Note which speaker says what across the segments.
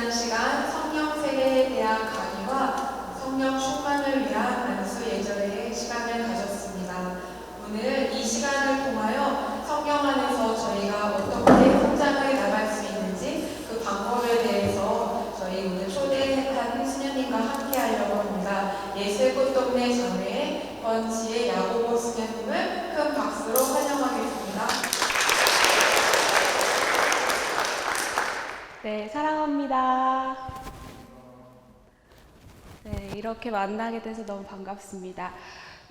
Speaker 1: 지난 시간 성령 세례에 대한 강의와 성령 충만을 위한 안수 예절의 시간을 가졌습니다. 오늘 이 시간을 통하여 성령 안에서 저희가 어떻게 성장을 나갈 수 있는지 그 방법에 대해서 저희 오늘 초대한 수녀님과 함께 하려고 합니다. 예수의 꽃동네 자매 권지혜 야고보 수녀님을 큰 박수로 환영하겠습니다.
Speaker 2: 네, 사랑합니다. 네, 이렇게 만나게 돼서 너무 반갑습니다.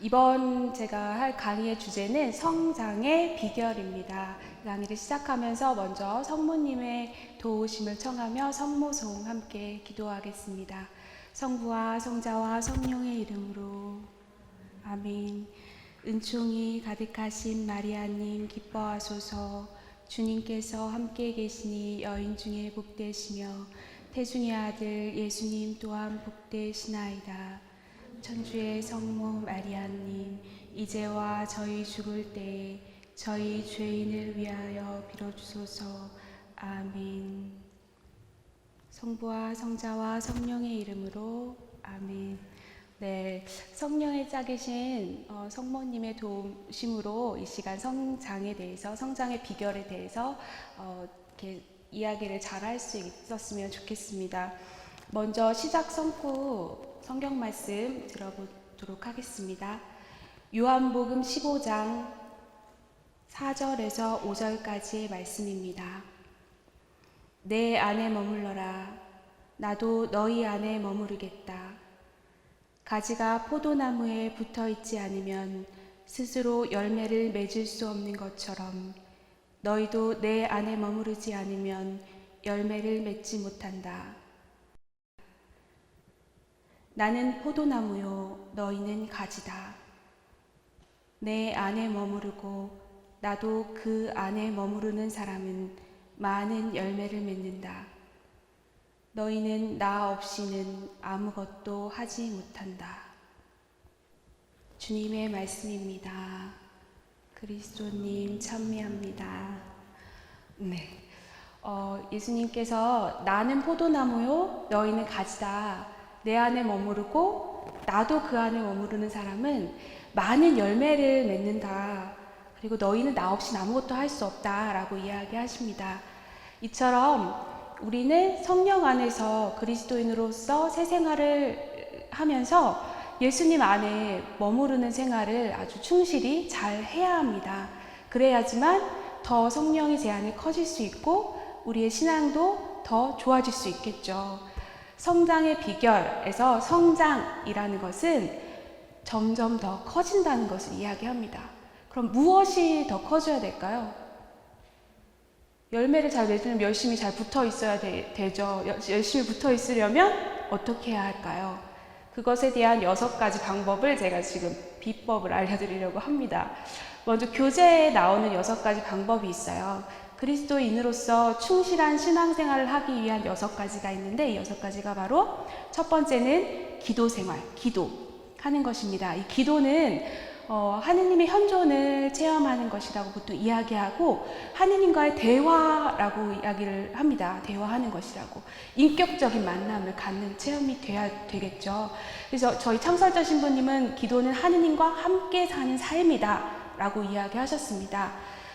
Speaker 2: 이번 제가 할 강의의 주제는 성장의 비결입니다. 강의를 시작하면서 먼저 성모님의 도우심을 청하며 성모송 함께 기도하겠습니다. 성부와 성자와 성령의 이름으로 아멘. 은총이 가득하신 마리아님 기뻐하소서. 주님께서 함께 계시니 여인 중에 복되시며 태중의 아들 예수님 또한 복되시나이다. 천주의 성모 마리아님 이제와 저희 죽을 때에 저희 죄인을 위하여 빌어주소서. 아멘. 성부와 성자와 성령의 이름으로 아멘. 네, 성령의 짝이신 성모님의 도우심으로 이 시간 성장에 대해서, 성장의 비결에 대해서 이렇게 이야기를 잘 할 수 있었으면 좋겠습니다. 먼저 시작 성구 성경 말씀 들어보도록 하겠습니다. 요한복음 15장 4절에서 5절까지의 말씀입니다. 내 안에 머물러라. 나도 너희 안에 머무르겠다. 가지가 포도나무에 붙어 있지 않으면 스스로 열매를 맺을 수 없는 것처럼 너희도 내 안에 머무르지 않으면 열매를 맺지 못한다. 나는 포도나무요, 너희는 가지다. 내 안에 머무르고 나도 그 안에 머무르는 사람은 많은 열매를 맺는다. 너희는 나 없이는 아무것도 하지 못한다. 주님의 말씀입니다. 그리스도님 찬미합니다. 네, 예수님께서 나는 포도나무요, 너희는 가지다. 내 안에 머무르고 나도 그 안에 머무르는 사람은 많은 열매를 맺는다. 그리고 너희는 나 없이는 아무것도 할 수 없다라고 이야기하십니다. 이처럼 우리는 성령 안에서 그리스도인으로서 새 생활을 하면서 예수님 안에 머무르는 생활을 아주 충실히 잘 해야 합니다. 그래야지만 더 성령이 제 안에 커질 수 있고 우리의 신앙도 더 좋아질 수 있겠죠. 성장의 비결에서 성장이라는 것은 점점 더 커진다는 것을 이야기합니다. 그럼 무엇이 더 커져야 될까요? 열매를 잘 맺으려면 열심히 잘 붙어 있어야 되죠. 열심히 붙어 있으려면 어떻게 해야 할까요? 그것에 대한 6가지 방법을 제가 지금 비법을 알려드리려고 합니다. 먼저 교재에 나오는 6가지 방법이 있어요. 그리스도인으로서 충실한 신앙생활을 하기 위한 6가지가 있는데 이 6가지가 바로 첫 번째는 기도 생활, 기도하는 것입니다. 이 기도는 하느님의 현존을 체험하는 것이라고 보통 이야기하고 하느님과의 대화라고 이야기를 합니다. 대화하는 것이라고. 인격적인 만남을 갖는 체험이 돼야 되겠죠. 그래서 저희 창설자 신부님은 기도는 하느님과 함께 사는 삶이다 라고 이야기하셨습니다.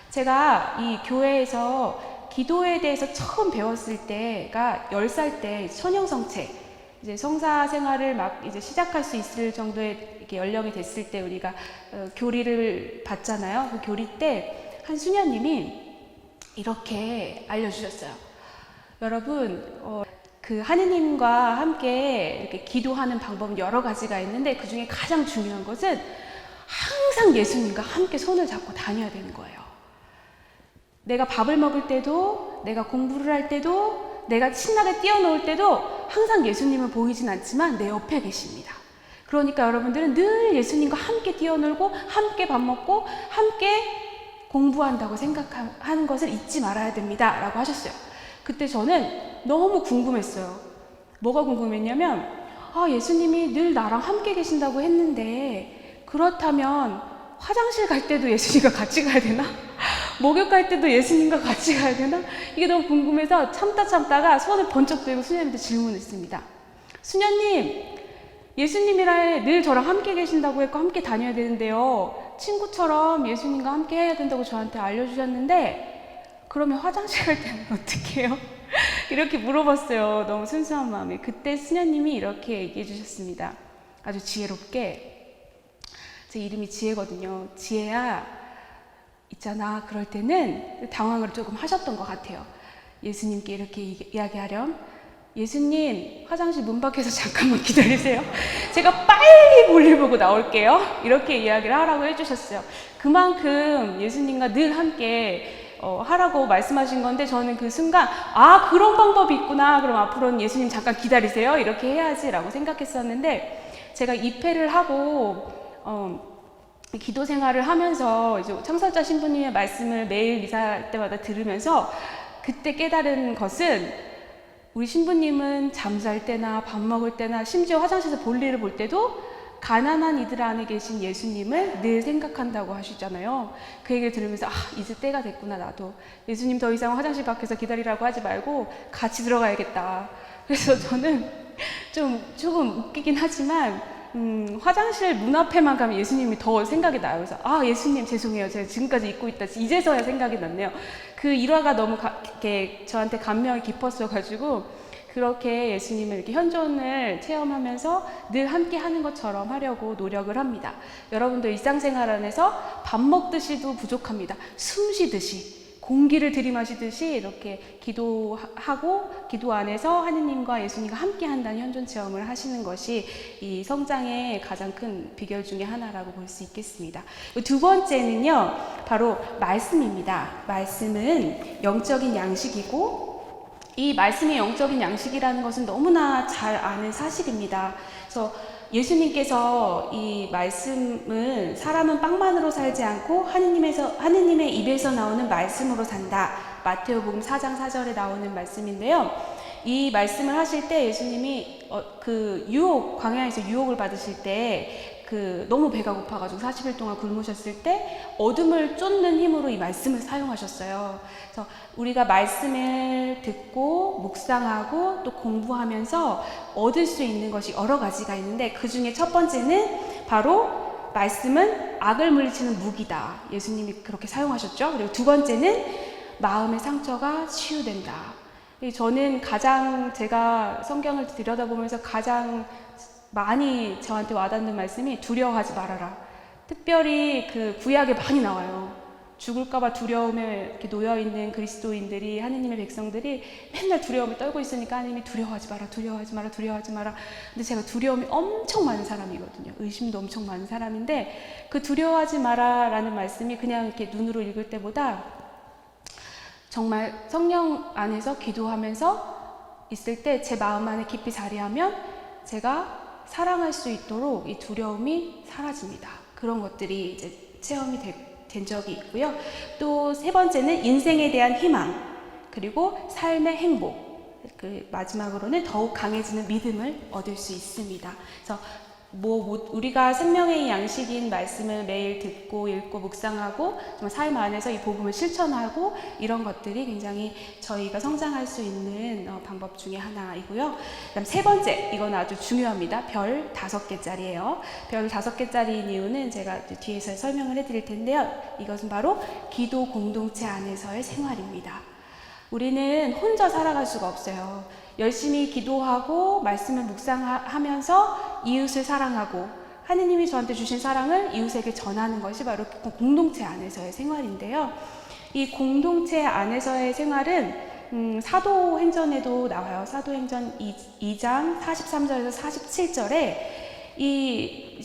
Speaker 2: 제가 이 교회에서 기도에 대해서 처음 배웠을 때가 10살 때 천영성체 이제 성사 생활을 막 이제 시작할 수 있을 정도의 이렇게 연령이 됐을 때 우리가 교리를 받잖아요. 그 교리 때 한 수녀님이 이렇게 알려주셨어요. 여러분, 그 하느님과 함께 이렇게 기도하는 방법은 여러 가지가 있는데 그 중에 가장 중요한 것은 항상 예수님과 함께 손을 잡고 다녀야 되는 거예요. 내가 밥을 먹을 때도, 내가 공부를 할 때도, 내가 신나게 뛰어놀 때도 항상 예수님은 보이진 않지만 내 옆에 계십니다. 그러니까 여러분들은 늘 예수님과 함께 뛰어놀고 함께 밥 먹고 함께 공부한다고 생각하는 것을 잊지 말아야 됩니다 라고 하셨어요. 그때 저는 너무 궁금했어요. 뭐가 궁금했냐면 예수님이 늘 나랑 함께 계신다고 했는데 그렇다면 화장실 갈 때도 예수님과 같이 가야 되나? 목욕할 때도 예수님과 같이 가야 되나? 이게 너무 궁금해서 참다가 손을 번쩍 들고 수녀님한테 질문했습니다. 수녀님, 예수님이랑 늘 저랑 함께 계신다고 했고 함께 다녀야 되는데요. 친구처럼 예수님과 함께 해야 된다고 저한테 알려주셨는데 그러면 화장실 갈 때는 어떻게 해요? 이렇게 물어봤어요. 너무 순수한 마음에. 그때 수녀님이 이렇게 얘기해 주셨습니다. 아주 지혜롭게. 제 이름이 지혜거든요. 지혜야, 있잖아, 그럴 때는 당황을 조금 하셨던 것 같아요. 예수님께 이렇게 이야기하렴. 예수님, 화장실 문 밖에서 잠깐만 기다리세요. 제가 빨리 볼일 보고 나올게요. 이렇게 이야기를 하라고 해주셨어요. 그만큼 예수님과 늘 함께 하라고 말씀하신 건데, 저는 그 순간 아, 그런 방법이 있구나. 그럼 앞으로는 예수님 잠깐 기다리세요. 이렇게 해야지 라고 생각했었는데, 제가 입회를 하고 기도 생활을 하면서 이제 창설자 신부님의 말씀을 매일 미사 때마다 들으면서 그때 깨달은 것은, 우리 신부님은 잠잘 때나 밥 먹을 때나 심지어 화장실에서 볼일을 볼 때도 가난한 이들 안에 계신 예수님을 늘 생각한다고 하시잖아요. 그 얘기를 들으면서 이제 때가 됐구나. 나도 예수님 더 이상 화장실 밖에서 기다리라고 하지 말고 같이 들어가야겠다. 그래서 저는 조금 웃기긴 하지만 화장실 문 앞에만 가면 예수님이 더 생각이 나요. 그래서 예수님 죄송해요. 제가 지금까지 잊고 있다. 이제서야 생각이 났네요. 그 일화가 너무 이렇게 저한테 감명이 깊었어가지고 그렇게 예수님을 이렇게 현존을 체험하면서 늘 함께 하는 것처럼 하려고 노력을 합니다. 여러분도 일상생활 안에서 밥 먹듯이도 부족합니다. 숨 쉬듯이, 공기를 들이마시듯이 이렇게 기도하고 기도 안에서 하느님과 예수님과 함께 한다는 현존 체험을 하시는 것이 이 성장의 가장 큰 비결 중에 하나라고 볼 수 있겠습니다. 두 번째는요, 바로 말씀입니다. 말씀은 영적인 양식이고, 이 말씀이 영적인 양식이라는 것은 너무나 잘 아는 사실입니다. 그래서 예수님께서 이 말씀은 사람은 빵만으로 살지 않고 하느님의 입에서 나오는 말씀으로 산다. 마태오복음 4장 4절에 나오는 말씀인데요. 이 말씀을 하실 때 예수님이 광야에서 유혹을 받으실 때 너무 배가 고파가지고 40일 동안 굶으셨을 때 어둠을 쫓는 힘으로 이 말씀을 사용하셨어요. 그래서 우리가 말씀을 듣고 묵상하고 또 공부하면서 얻을 수 있는 것이 여러 가지가 있는데, 그 중에 첫 번째는 바로 말씀은 악을 물리치는 무기다. 예수님이 그렇게 사용하셨죠. 그리고 두 번째는 마음의 상처가 치유된다. 저는 제가 성경을 들여다보면서 가장 많이 저한테 와닿는 말씀이 두려워하지 말아라. 특별히 구약에 많이 나와요. 죽을까봐 두려움에 이렇게 놓여있는 그리스도인들이, 하느님의 백성들이 맨날 두려움을 떨고 있으니까 하느님이 두려워하지 마라, 두려워하지 마라, 두려워하지 마라. 근데 제가 두려움이 엄청 많은 사람이거든요. 의심도 엄청 많은 사람인데, 그 두려워하지 마라 라는 말씀이 그냥 이렇게 눈으로 읽을 때보다 정말 성령 안에서 기도하면서 있을 때 제 마음 안에 깊이 자리하면 제가 사랑할 수 있도록 이 두려움이 사라집니다. 그런 것들이 이제 체험이 된 적이 있고요. 또 세 번째는 인생에 대한 희망, 그리고 삶의 행복, 마지막으로는 더욱 강해지는 믿음을 얻을 수 있습니다. 그래서 우리가 생명의 양식인 말씀을 매일 듣고 읽고 묵상하고 삶 안에서 이 복음을 실천하고 이런 것들이 굉장히 저희가 성장할 수 있는 방법 중에 하나이고요. 그다음 세 번째, 이건 아주 중요합니다. 별 5개짜리예요. 별 5개짜리인 이유는 제가 뒤에서 설명을 해드릴 텐데요. 이것은 바로 기도 공동체 안에서의 생활입니다. 우리는 혼자 살아갈 수가 없어요. 열심히 기도하고 말씀을 묵상하면서 이웃을 사랑하고 하느님이 저한테 주신 사랑을 이웃에게 전하는 것이 바로 공동체 안에서의 생활인데요. 이 공동체 안에서의 생활은 사도행전에도 나와요. 사도행전 2장 43절에서 47절에 이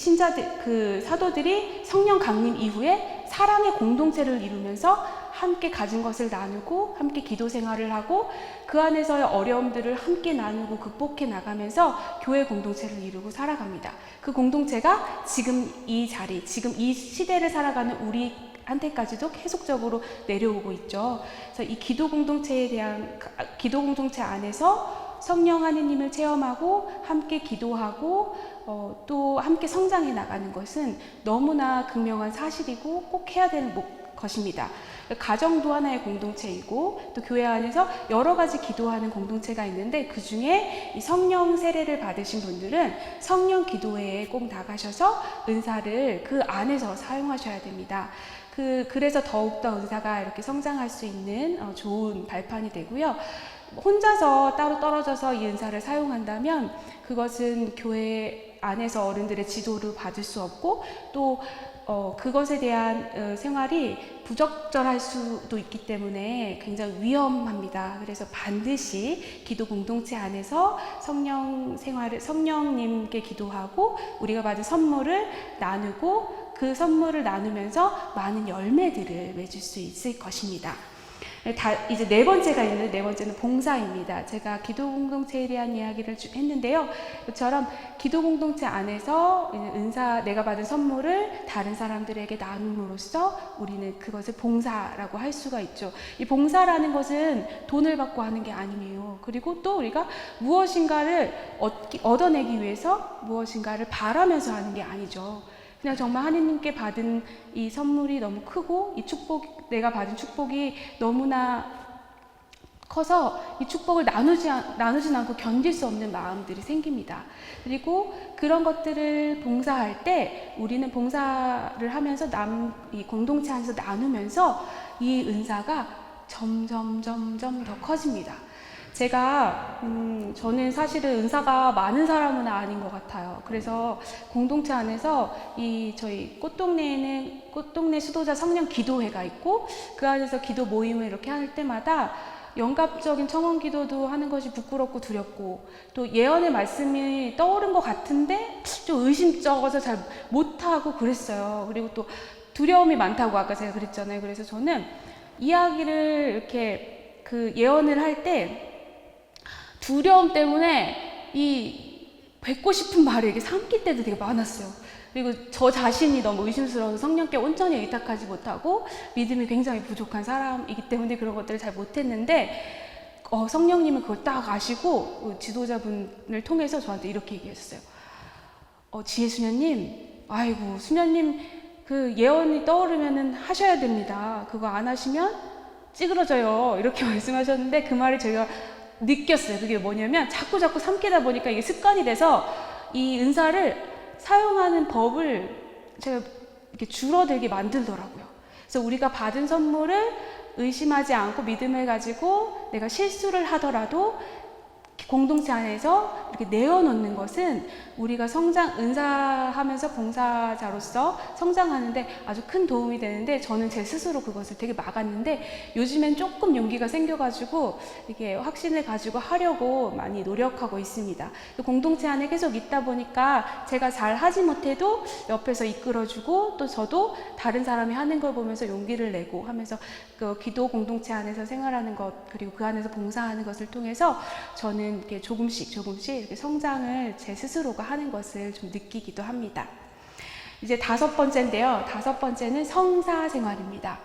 Speaker 2: 사도들이 성령 강림 이후에 사랑의 공동체를 이루면서 함께 가진 것을 나누고 함께 기도 생활을 하고 그 안에서의 어려움들을 함께 나누고 극복해 나가면서 교회 공동체를 이루고 살아갑니다. 그 공동체가 지금 이 지금 이 시대를 살아가는 우리한테까지도 계속적으로 내려오고 있죠. 그래서 이 기도 공동체 안에서 성령 하느님을 체험하고 함께 기도하고 또 함께 성장해 나가는 것은 너무나 극명한 사실이고 꼭 해야 되는 것입니다. 가정도 하나의 공동체이고 또 교회 안에서 여러 가지 기도하는 공동체가 있는데 그 중에 이 성령 세례를 받으신 분들은 성령 기도회에 꼭 나가셔서 은사를 그 안에서 사용하셔야 됩니다. 그래서 더욱더 은사가 이렇게 성장할 수 있는 좋은 발판이 되고요. 혼자서 따로 떨어져서 이 은사를 사용한다면 그것은 교회 안에서 어른들의 지도를 받을 수 없고 또 그것에 대한 생활이 부적절할 수도 있기 때문에 굉장히 위험합니다. 그래서 반드시 기도 공동체 안에서 성령님께 기도하고 우리가 받은 선물을 나누고 그 선물을 나누면서 많은 열매들을 맺을 수 있을 것입니다. 이제 네 번째가 있는데 네 번째는 봉사입니다. 제가 기도 공동체에 대한 이야기를 했는데요. 그처럼 기도 공동체 안에서 내가 받은 선물을 다른 사람들에게 나눔으로써 우리는 그것을 봉사라고 할 수가 있죠. 이 봉사라는 것은 돈을 받고 하는 게 아니에요. 그리고 또 우리가 무엇인가를 얻어내기 위해서 무엇인가를 바라면서 하는 게 아니죠. 그냥 정말 하느님께 받은 이 선물이 너무 크고 내가 받은 축복이 너무나 커서 이 축복을 나누진 않고 견딜 수 없는 마음들이 생깁니다. 그리고 그런 것들을 봉사할 때 우리는 봉사를 하면서 이 공동체 안에서 나누면서 이 은사가 점점 더 커집니다. 저는 사실은 은사가 많은 사람은 아닌 것 같아요. 그래서 공동체 안에서 저희 꽃동네 수도자 성령 기도회가 있고 그 안에서 기도 모임을 이렇게 할 때마다 영감적인 청원 기도도 하는 것이 부끄럽고 두렵고 또 예언의 말씀이 떠오른 것 같은데 좀 의심쩍어서 잘 못하고 그랬어요. 그리고 또 두려움이 많다고 아까 제가 그랬잖아요. 그래서 저는 이야기를 이렇게 예언을 할 때 두려움 때문에 뱉고 싶은 말을 이렇게 삼킬 때도 되게 많았어요. 그리고 저 자신이 너무 의심스러워서 성령께 온전히 의탁하지 못하고 믿음이 굉장히 부족한 사람이기 때문에 그런 것들을 잘 못했는데 성령님은 그걸 딱 아시고 지도자분을 통해서 저한테 이렇게 얘기했어요. 지혜 수녀님, 아이고 수녀님 그 예언이 떠오르면은 하셔야 됩니다. 그거 안 하시면 찌그러져요. 이렇게 말씀하셨는데 그 말을 제가 느꼈어요. 그게 뭐냐면 자꾸 삼키다 보니까 이게 습관이 돼서 이 은사를 사용하는 법을 제가 이렇게 줄어들게 만들더라고요. 그래서 우리가 받은 선물을 의심하지 않고 믿음을 가지고 내가 실수를 하더라도 공동체 안에서 이렇게 내어놓는 것은 우리가 은사하면서 봉사자로서 성장하는데 아주 큰 도움이 되는데 저는 제 스스로 그것을 되게 막았는데 요즘엔 조금 용기가 생겨가지고 이게 확신을 가지고 하려고 많이 노력하고 있습니다. 공동체 안에 계속 있다 보니까 제가 잘 하지 못해도 옆에서 이끌어주고 또 저도 다른 사람이 하는 걸 보면서 용기를 내고 하면서 그 기도 공동체 안에서 생활하는 것 그리고 그 안에서 봉사하는 것을 통해서 저는 이렇게 조금씩 이렇게 성장을 제 스스로가 하는 것을 좀 느끼기도 합니다. 이제 5번째인데요. 5번째는 성사 생활입니다.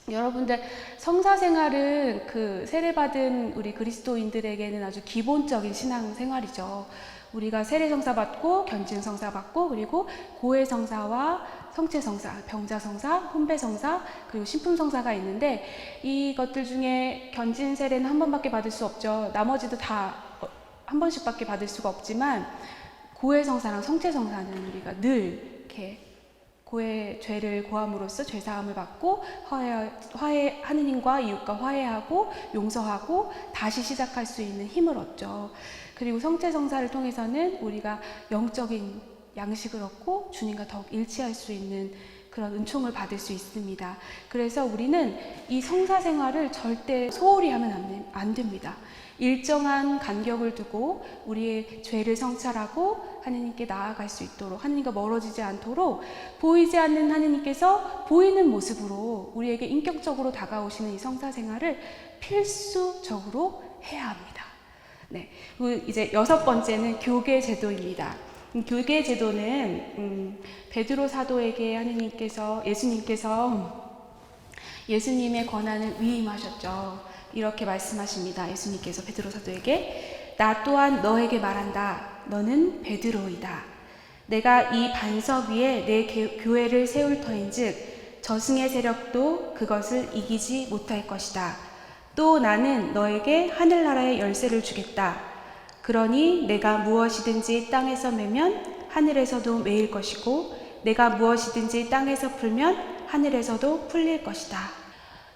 Speaker 2: 여러분들 성사 생활은 그 세례받은 우리 그리스도인들에게는 아주 기본적인 신앙 생활이죠. 우리가 세례성사 받고 견진성사 받고 그리고 고해성사와 성체성사, 병자성사, 혼배성사 그리고 신품성사가 있는데 이것들 중에 견진세례는 한 번밖에 받을 수 없죠. 나머지도 다 한 번씩밖에 받을 수가 없지만 고해성사랑 성체성사는 우리가 늘 이렇게 고해 죄를 고함으로써 죄사함을 받고 하느님과 이웃과 화해하고 용서하고 다시 시작할 수 있는 힘을 얻죠. 그리고 성체성사를 통해서는 우리가 영적인 양식을 얻고 주님과 더욱 일치할 수 있는 그런 은총을 받을 수 있습니다. 그래서 우리는 이 성사 생활을 절대 소홀히 하면 안 됩니다. 일정한 간격을 두고 우리의 죄를 성찰하고 하느님께 나아갈 수 있도록 하느님과 멀어지지 않도록 보이지 않는 하느님께서 보이는 모습으로 우리에게 인격적으로 다가오시는 이 성사 생활을 필수적으로 해야 합니다. 네. 그리고 이제 6번째는 교계 제도입니다. 교계 제도는 베드로 사도에게 예수님의 권한을 위임하셨죠. 이렇게 말씀하십니다. 예수님께서 베드로 사도에게 나 또한 너에게 말한다. 너는 베드로이다. 내가 이 반석 위에 내 교회를 세울 터인즉 저승의 세력도 그것을 이기지 못할 것이다. 또 나는 너에게 하늘나라의 열쇠를 주겠다. 그러니 내가 무엇이든지 땅에서 매면 하늘에서도 매일 것이고 내가 무엇이든지 땅에서 풀면 하늘에서도 풀릴 것이다.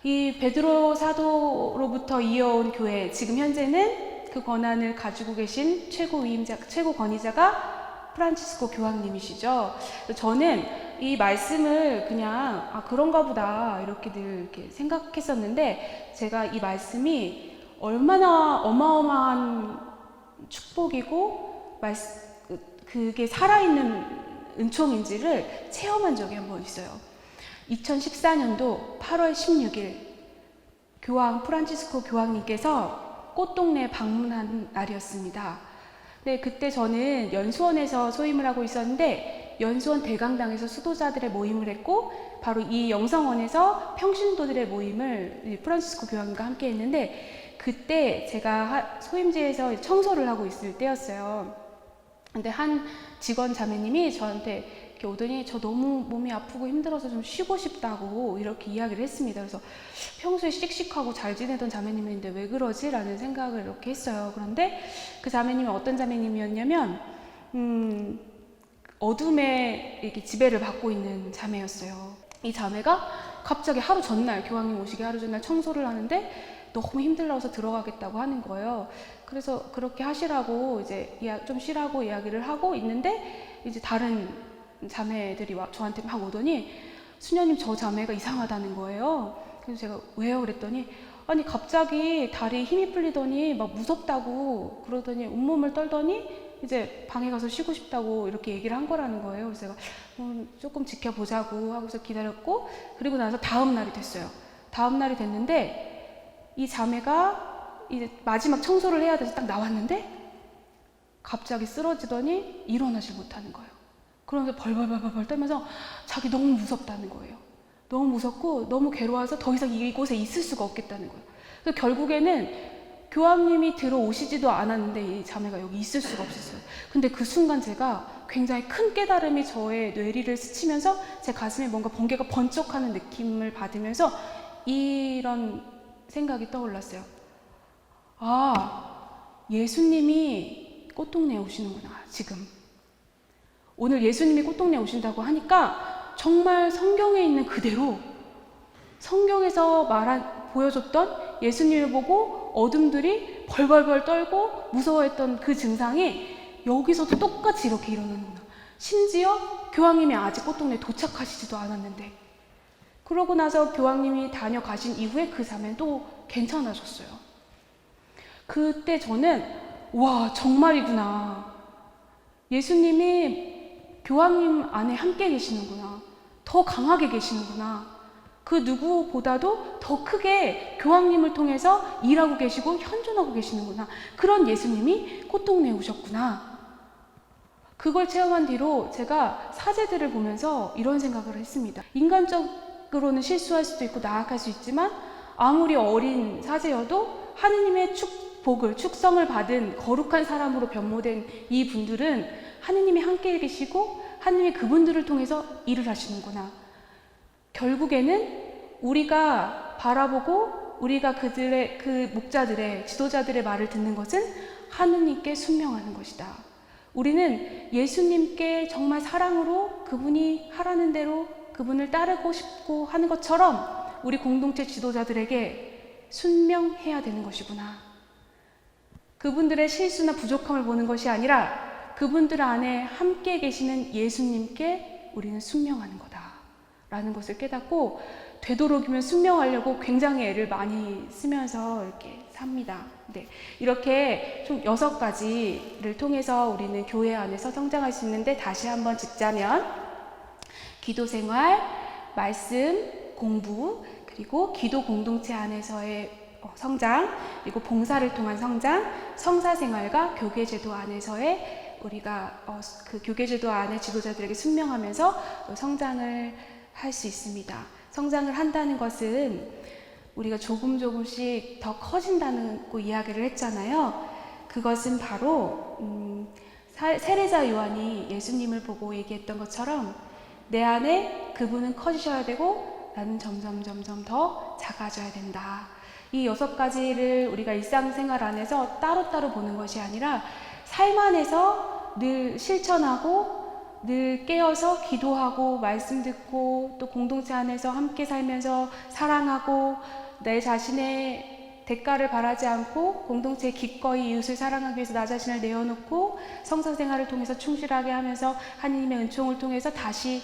Speaker 2: 이 베드로 사도로부터 이어온 교회, 지금 현재는 그 권한을 가지고 계신 최고 권위자가 프란치스코 교황님이시죠. 저는 이 말씀을 그냥 그런가 보다 이렇게 늘 이렇게 생각했었는데, 제가 이 말씀이 얼마나 어마어마한 축복이고 그게 살아있는 은총인지를 체험한 적이 한 번 있어요. 2014년도 8월 16일 교황 프란치스코 교황님께서 꽃동네 방문한 날이었습니다. 네, 그때 저는 연수원에서 소임을 하고 있었는데 연수원 대강당에서 수도자들의 모임을 했고, 바로 이 영성원에서 평신도들의 모임을 프란치스코 교황님과 함께 했는데, 그때 제가 소임지에서 청소를 하고 있을 때였어요. 근데 한 직원 자매님이 저한테 이렇게 오더니 저 너무 몸이 아프고 힘들어서 좀 쉬고 싶다고 이렇게 이야기를 했습니다. 그래서 평소에 씩씩하고 잘 지내던 자매님인데 왜 그러지? 라는 생각을 이렇게 했어요. 그런데 그 자매님이 어떤 자매님이었냐면 어둠에 이렇게 지배를 받고 있는 자매였어요. 이 자매가 갑자기 하루 전날, 교황님 오시기 하루 전날 청소를 하는데 너무 힘들어서 들어가겠다고 하는 거예요. 그래서 그렇게 하시라고 이제 좀 쉬라고 이야기를 하고 있는데, 이제 다른 자매들이 저한테 막 오더니 수녀님, 저 자매가 이상하다는 거예요. 그래서 제가 왜요? 그랬더니 아니 갑자기 다리에 힘이 풀리더니 막 무섭다고 그러더니 온몸을 떨더니 이제 방에 가서 쉬고 싶다고 이렇게 얘기를 한 거라는 거예요. 그래서 제가 조금 지켜보자고 하고서 기다렸고, 그리고 나서 다음 날이 됐어요. 다음 날이 됐는데 이 자매가 이제 마지막 청소를 해야 돼서 딱 나왔는데 갑자기 쓰러지더니 일어나질 못하는 거예요. 그러면서 벌벌벌벌 떨면서 자기 너무 무섭다는 거예요. 너무 무섭고 너무 괴로워서 더 이상 이곳에 있을 수가 없겠다는 거예요. 그래서 결국에는 교황님이 들어오시지도 않았는데 이 자매가 여기 있을 수가 없었어요. 근데 그 순간 제가 굉장히 큰 깨달음이 저의 뇌리를 스치면서 제 가슴에 뭔가 번개가 번쩍하는 느낌을 받으면서 이런 생각이 떠올랐어요. 예수님이 꽃동네에 오시는구나. 지금 오늘 예수님이 꽃동네에 오신다고 하니까 정말 성경에 있는 그대로, 성경에서 보여줬던 예수님을 보고 어둠들이 벌벌벌 떨고 무서워했던 그 증상이 여기서도 똑같이 이렇게 일어나는구나. 심지어 교황님이 아직 꽃동네에 도착하시지도 않았는데, 그러고 나서 교황님이 다녀가신 이후에 그 자매는 또 괜찮아졌어요. 그때 저는 와, 정말이구나. 예수님이 교황님 안에 함께 계시는구나. 더 강하게 계시는구나. 그 누구보다도 더 크게 교황님을 통해서 일하고 계시고 현존하고 계시는구나. 그런 예수님이 꽃동네에 오셨구나. 그걸 체험한 뒤로 제가 사제들을 보면서 이런 생각을 했습니다. 인간적으로는 실수할 수도 있고 나아갈 수 있지만, 아무리 어린 사제여도 하느님의 축복을, 축성을 받은 거룩한 사람으로 변모된 이 분들은 하느님이 함께 계시고 하느님이 그분들을 통해서 일을 하시는구나. 결국에는 우리가 바라보고 우리가 그 목자들의, 지도자들의 말을 듣는 것은 하느님께 순명하는 것이다. 우리는 예수님께 정말 사랑으로 그분이 하라는 대로 그분을 따르고 싶고 하는 것처럼 우리 공동체 지도자들에게 순명해야 되는 것이구나. 그분들의 실수나 부족함을 보는 것이 아니라 그분들 안에 함께 계시는 예수님께 우리는 순명하는 거다 라는 것을 깨닫고, 되도록이면 순명하려고 굉장히 애를 많이 쓰면서 이렇게 삽니다. 네, 이렇게 총 6가지를 통해서 우리는 교회 안에서 성장할 수 있는데, 다시 한번 짚자면 기도생활, 말씀, 공부, 그리고 기도 공동체 안에서의 성장, 그리고 봉사를 통한 성장, 성사생활과 교계제도 안에서의 우리가 그 교계제도 안에 지도자들에게 순명하면서 성장을 할 수 있습니다. 성장을 한다는 것은 우리가 조금씩 더 커진다는 이야기를 했잖아요. 그것은 바로 세례자 요한이 예수님을 보고 얘기했던 것처럼 내 안에 그분은 커지셔야 되고 나는 점점 더 작아져야 된다. 이 6가지를 우리가 일상생활 안에서 따로따로 보는 것이 아니라 삶 안에서 늘 실천하고 늘 깨어서 기도하고 말씀 듣고 또 공동체 안에서 함께 살면서 사랑하고 내 자신의 대가를 바라지 않고 공동체에 기꺼이 이웃을 사랑하기 위해서 나 자신을 내어놓고 성사생활을 통해서 충실하게 하면서 하나님의 은총을 통해서 다시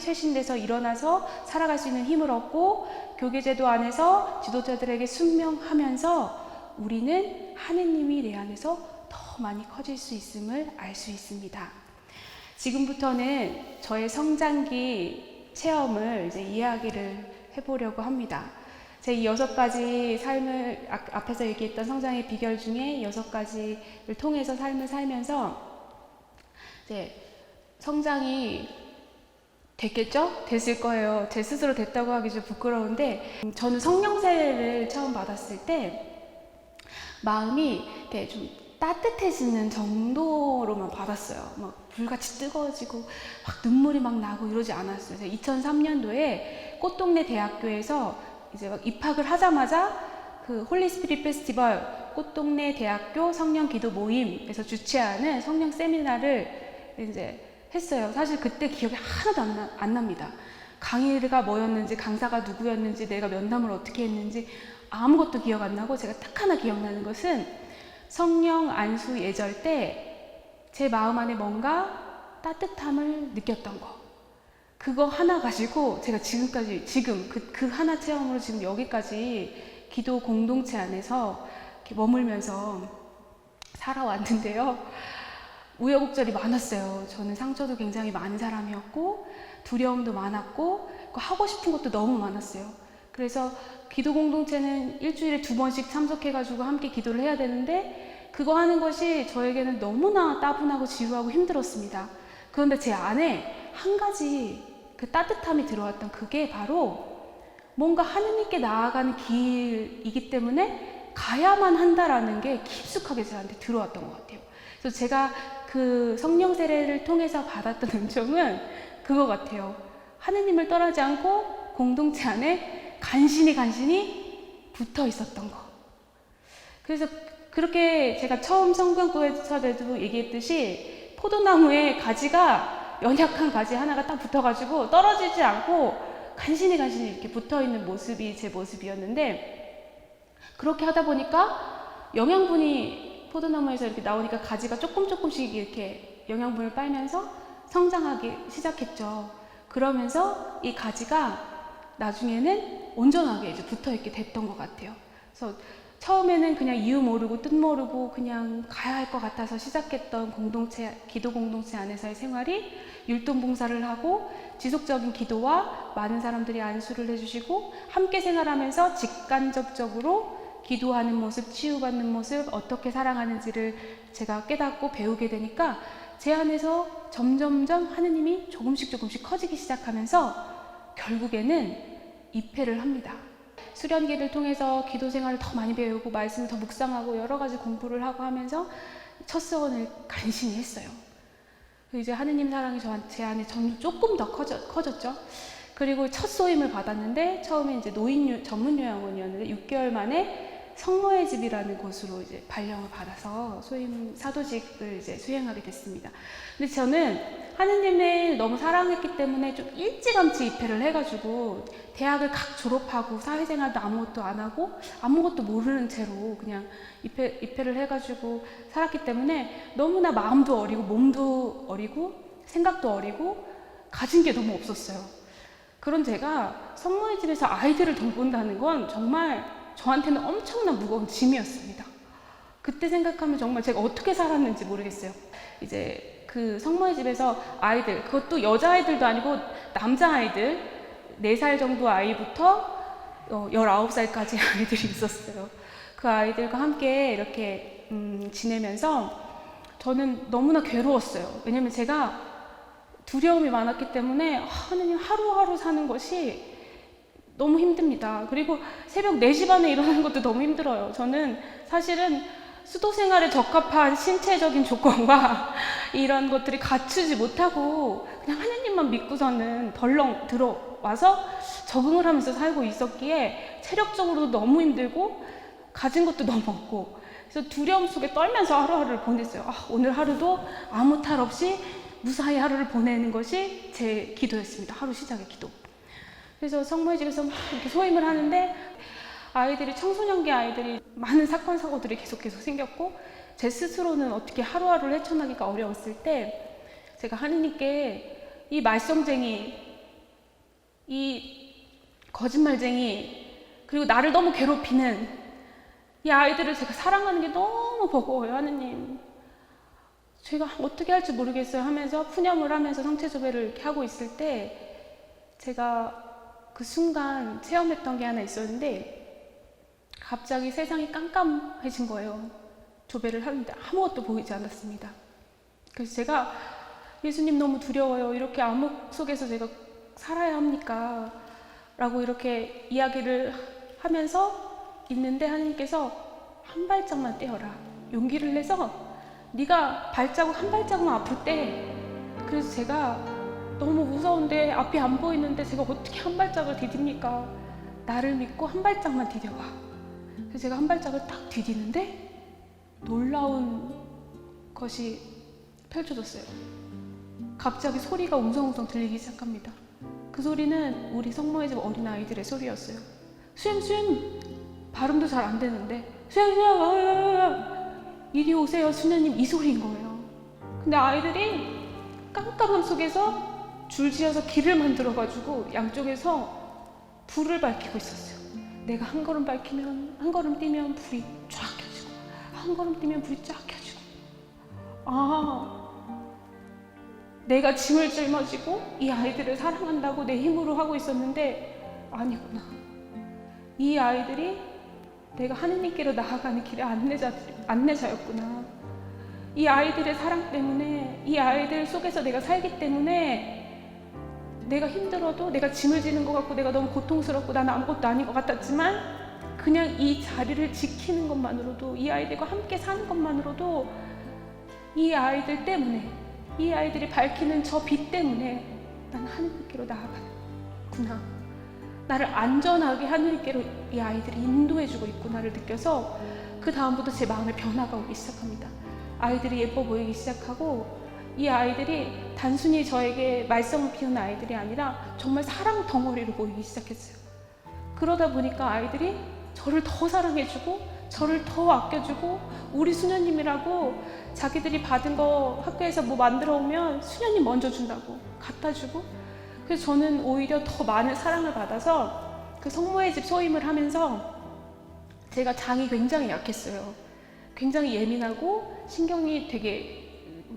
Speaker 2: 쇄신돼서 일어나서 살아갈 수 있는 힘을 얻고 교계제도 안에서 지도자들에게 순명하면서 우리는 하느님이 내 안에서 더 많이 커질 수 있음을 알 수 있습니다. 지금부터는 저의 성장기 체험을 이제 이야기를 해보려고 합니다. 제 이 6가지 삶을 앞에서 얘기했던 성장의 비결 중에 6가지를 통해서 삶을 살면서 이제 성장이 됐겠죠? 됐을 거예요. 제 스스로 됐다고 하기 좀 부끄러운데 저는 성령 세례를 처음 받았을 때 마음이 되게 좀 따뜻해지는 정도로만 받았어요. 막 불같이 뜨거워지고 막 눈물이 막 나고 이러지 않았어요. 2003년도에 꽃동네 대학교에서 이제 막 입학을 하자마자 그 홀리 스피릿 페스티벌 꽃동네 대학교 성령 기도 모임에서 주최하는 성령 세미나를 이제 했어요. 사실 그때 기억이 하나도 안 납니다. 강의가 뭐였는지, 강사가 누구였는지, 내가 면담을 어떻게 했는지 아무것도 기억 안 나고 제가 딱 하나 기억나는 것은 성령 안수 예절 때 제 마음 안에 뭔가 따뜻함을 느꼈던 거. 그거 하나 가지고 제가 지금까지 그 하나 체험으로 지금 여기까지 기도 공동체 안에서 이렇게 머물면서 살아왔는데요. 우여곡절이 많았어요. 저는 상처도 굉장히 많은 사람이었고 두려움도 많았고 하고 싶은 것도 너무 많았어요. 그래서 기도 공동체는 일주일에 2번씩 참석해가지고 함께 기도를 해야 되는데 그거 하는 것이 저에게는 너무나 따분하고 지루하고 힘들었습니다. 그런데 제 안에 한 가지 그 따뜻함이 들어왔던 그게 바로 뭔가 하느님께 나아가는 길이기 때문에 가야만 한다라는 게 깊숙하게 저한테 들어왔던 것 같아요. 그래서 제가 그 성령 세례를 통해서 받았던 은총은 그거 같아요. 하느님을 떠나지 않고 공동체 안에 간신히 붙어 있었던 거. 그래서 그렇게 제가 처음 성경구에서도 얘기했듯이 포도나무에 가지가 연약한 가지 하나가 딱 붙어가지고 떨어지지 않고 간신히 이렇게 붙어있는 모습이 제 모습이었는데 그렇게 하다 보니까 영양분이 포도나무에서 이렇게 나오니까 가지가 조금씩 이렇게 영양분을 빨면서 성장하기 시작했죠. 그러면서 이 가지가 나중에는 온전하게 이제 붙어있게 됐던 것 같아요. 그래서 처음에는 그냥 이유 모르고 뜻 모르고 그냥 가야 할 것 같아서 시작했던 기도 공동체 안에서의 생활이 율동봉사를 하고 지속적인 기도와 많은 사람들이 안수를 해주시고 함께 생활하면서 직간접적으로 기도하는 모습, 치유받는 모습, 어떻게 사랑하는지를 제가 깨닫고 배우게 되니까 제 안에서 점점점 하느님이 조금씩 커지기 시작하면서 결국에는 입회를 합니다. 수련기를 통해서 기도 생활을 더 많이 배우고 말씀을 더 묵상하고 여러 가지 공부를 하고 하면서 첫 서원을 간신히 했어요. 이제 하느님 사랑이 제 안에 조금 더 커졌죠. 그리고 첫 소임을 받았는데 처음에 이제 노인 전문 요양원이었는데 6개월 만에 성모의 집이라는 곳으로 이제 발령을 받아서 소임 사도직을 이제 수행하게 됐습니다. 근데 저는 하느님을 너무 사랑했기 때문에 좀 일찌감치 입회를 해가지고 대학을 각 졸업하고 사회생활도 아무것도 안 하고 아무것도 모르는 채로 그냥 입회를 해가지고 살았기 때문에 너무나 마음도 어리고 몸도 어리고 생각도 어리고 가진 게 너무 없었어요. 그런 제가 성모의 집에서 아이들을 돌본다는 건 정말 저한테는 엄청난 무거운 짐이었습니다. 그때 생각하면 정말 제가 어떻게 살았는지 모르겠어요. 이제 그 성모의 집에서 아이들, 그것도 여자아이들도 아니고 남자아이들 4살 정도 아이부터 19살까지 아이들이 있었어요. 그 아이들과 함께 이렇게 지내면서 저는 너무나 괴로웠어요. 왜냐면 제가 두려움이 많았기 때문에 하느님 하루하루 사는 것이 너무 힘듭니다. 그리고 새벽 4시 반에 일어나는 것도 너무 힘들어요. 저는 사실은 수도 생활에 적합한 신체적인 조건과 이런 것들이 갖추지 못하고 그냥 하느님만 믿고서는 덜렁 들어 와서 적응을 하면서 살고 있었기에 체력적으로도 너무 힘들고 가진 것도 너무 없고, 그래서 두려움 속에 떨면서 하루하루를 보냈어요. 오늘 하루도 아무 탈 없이 무사히 하루를 보내는 것이 제 기도였습니다. 하루 시작의 기도. 그래서 성모의 집에서 막 이렇게 소임을 하는데 아이들이, 청소년기 아이들이 많은 사건 사고들이 계속 생겼고, 제 스스로는 어떻게 하루하루를 헤쳐나기가 어려웠을 때 제가 하느님께 이 말썽쟁이, 이 거짓말쟁이, 그리고 나를 너무 괴롭히는 이 아이들을 제가 사랑하는 게 너무 버거워요. 하느님, 제가 어떻게 할지 모르겠어요 하면서 푸념을 하면서 성체조배를 이렇게 하고 있을 때 제가 그 순간 체험했던 게 하나 있었는데, 갑자기 세상이 깜깜해진 거예요. 조배를 하는데 아무것도 보이지 않았습니다. 그래서 제가 예수님 너무 두려워요. 이렇게 암흑 속에서 제가 살아야 합니까? 라고 이렇게 이야기를 하면서 있는데 하나님께서 한 발짝만 떼어라. 용기를 내서 네가 발자국 한 발자국만 앞을 떼. 그래서 제가 너무 무서운데 앞이 안 보이는데 제가 어떻게 한 발짝을 디딥니까? 나를 믿고 한 발짝만 디뎌봐. 그래서 제가 한 발짝을 딱 디디는데 놀라운 것이 펼쳐졌어요. 갑자기 소리가 웅성웅성 들리기 시작합니다. 그 소리는 우리 성모의 집 어린아이들의 소리였어요. 수염 발음도 잘 안 되는데 수염 이리 오세요 수녀님, 이 소리인 거예요. 근데 아이들이 깜깜함 속에서 줄지어서 길을 만들어가지고 양쪽에서 불을 밝히고 있었어요. 내가 한 걸음 밝히면, 한 걸음 뛰면 불이 쫙 켜지고, 한 걸음 뛰면 불이 쫙 켜지고, 내가 짐을 짊어지고 이 아이들을 사랑한다고 내 힘으로 하고 있었는데 아니구나. 이 아이들이 내가 하느님께로 나아가는 길의 안내자였구나. 이 아이들의 사랑 때문에, 이 아이들 속에서 내가 살기 때문에 내가 힘들어도, 내가 짐을 지는 것 같고 내가 너무 고통스럽고 나는 아무것도 아닌 것 같았지만 그냥 이 자리를 지키는 것만으로도, 이 아이들과 함께 사는 것만으로도 이 아이들 때문에, 이 아이들이 밝히는 저 빛 때문에 난 하느님께로 나아가는구나. 나를 안전하게 하느님께로 이 아이들이 인도해주고 있구나를 느껴서 그 다음부터 제 마음에 변화가 오기 시작합니다. 아이들이 예뻐 보이기 시작하고, 이 아이들이 단순히 저에게 말썽을 피우는 아이들이 아니라 정말 사랑 덩어리로 보이기 시작했어요. 그러다 보니까 아이들이 저를 더 사랑해주고 저를 더 아껴주고, 우리 수녀님이라고 자기들이 받은 거 학교에서 뭐 만들어 오면 수녀님 먼저 준다고 갖다 주고, 그래서 저는 오히려 더 많은 사랑을 받아서 그 성모의 집 소임을 하면서 제가 장이 굉장히 약했어요. 굉장히 예민하고 신경이 되게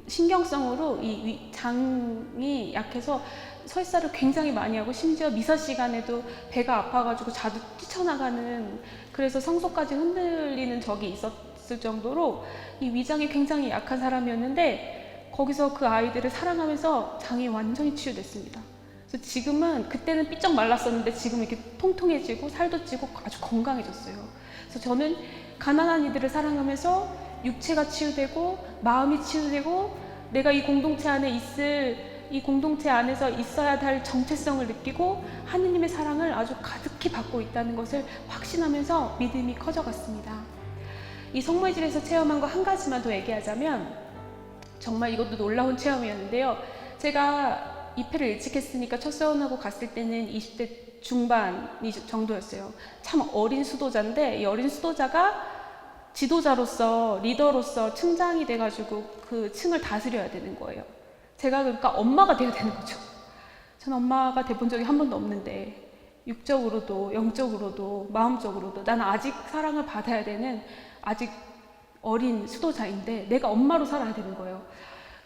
Speaker 2: 신경성으로 이 장이 약해서 설사를 굉장히 많이 하고, 심지어 미사 시간에도 배가 아파가지고 자주 뛰쳐나가는, 그래서 성소까지 흔들리는 적이 있었을 정도로 이 위장이 굉장히 약한 사람이었는데, 거기서 그 아이들을 사랑하면서 장이 완전히 치유됐습니다. 그래서 지금은, 그때는 삐쩍 말랐었는데 지금 이렇게 통통해지고 살도 찌고 아주 건강해졌어요. 그래서 저는 가난한 이들을 사랑하면서 육체가 치유되고 마음이 치유되고, 내가 이 공동체 안에서 있어야 할 정체성을 느끼고 하느님의 사랑을 아주 가득히 받고 있다는 것을 확신하면서 믿음이 커져갔습니다. 이 성모의 집에서 체험한 거 한 가지만 더 얘기하자면, 정말 이것도 놀라운 체험이었는데요. 제가 입회를 일찍 했으니까 첫 세원하고 갔을 때는 20대 중반 정도였어요. 참 어린 수도자인데, 이 어린 수도자가 지도자로서, 리더로서 층장이 돼가지고 그 층을 다스려야 되는 거예요. 제가 그러니까 엄마가 돼야 되는 거죠. 전 엄마가 돼본 적이 한 번도 없는데, 육적으로도 영적으로도 마음적으로도 나는 아직 사랑을 받아야 되는 아직 어린 수도자인데 내가 엄마로 살아야 되는 거예요.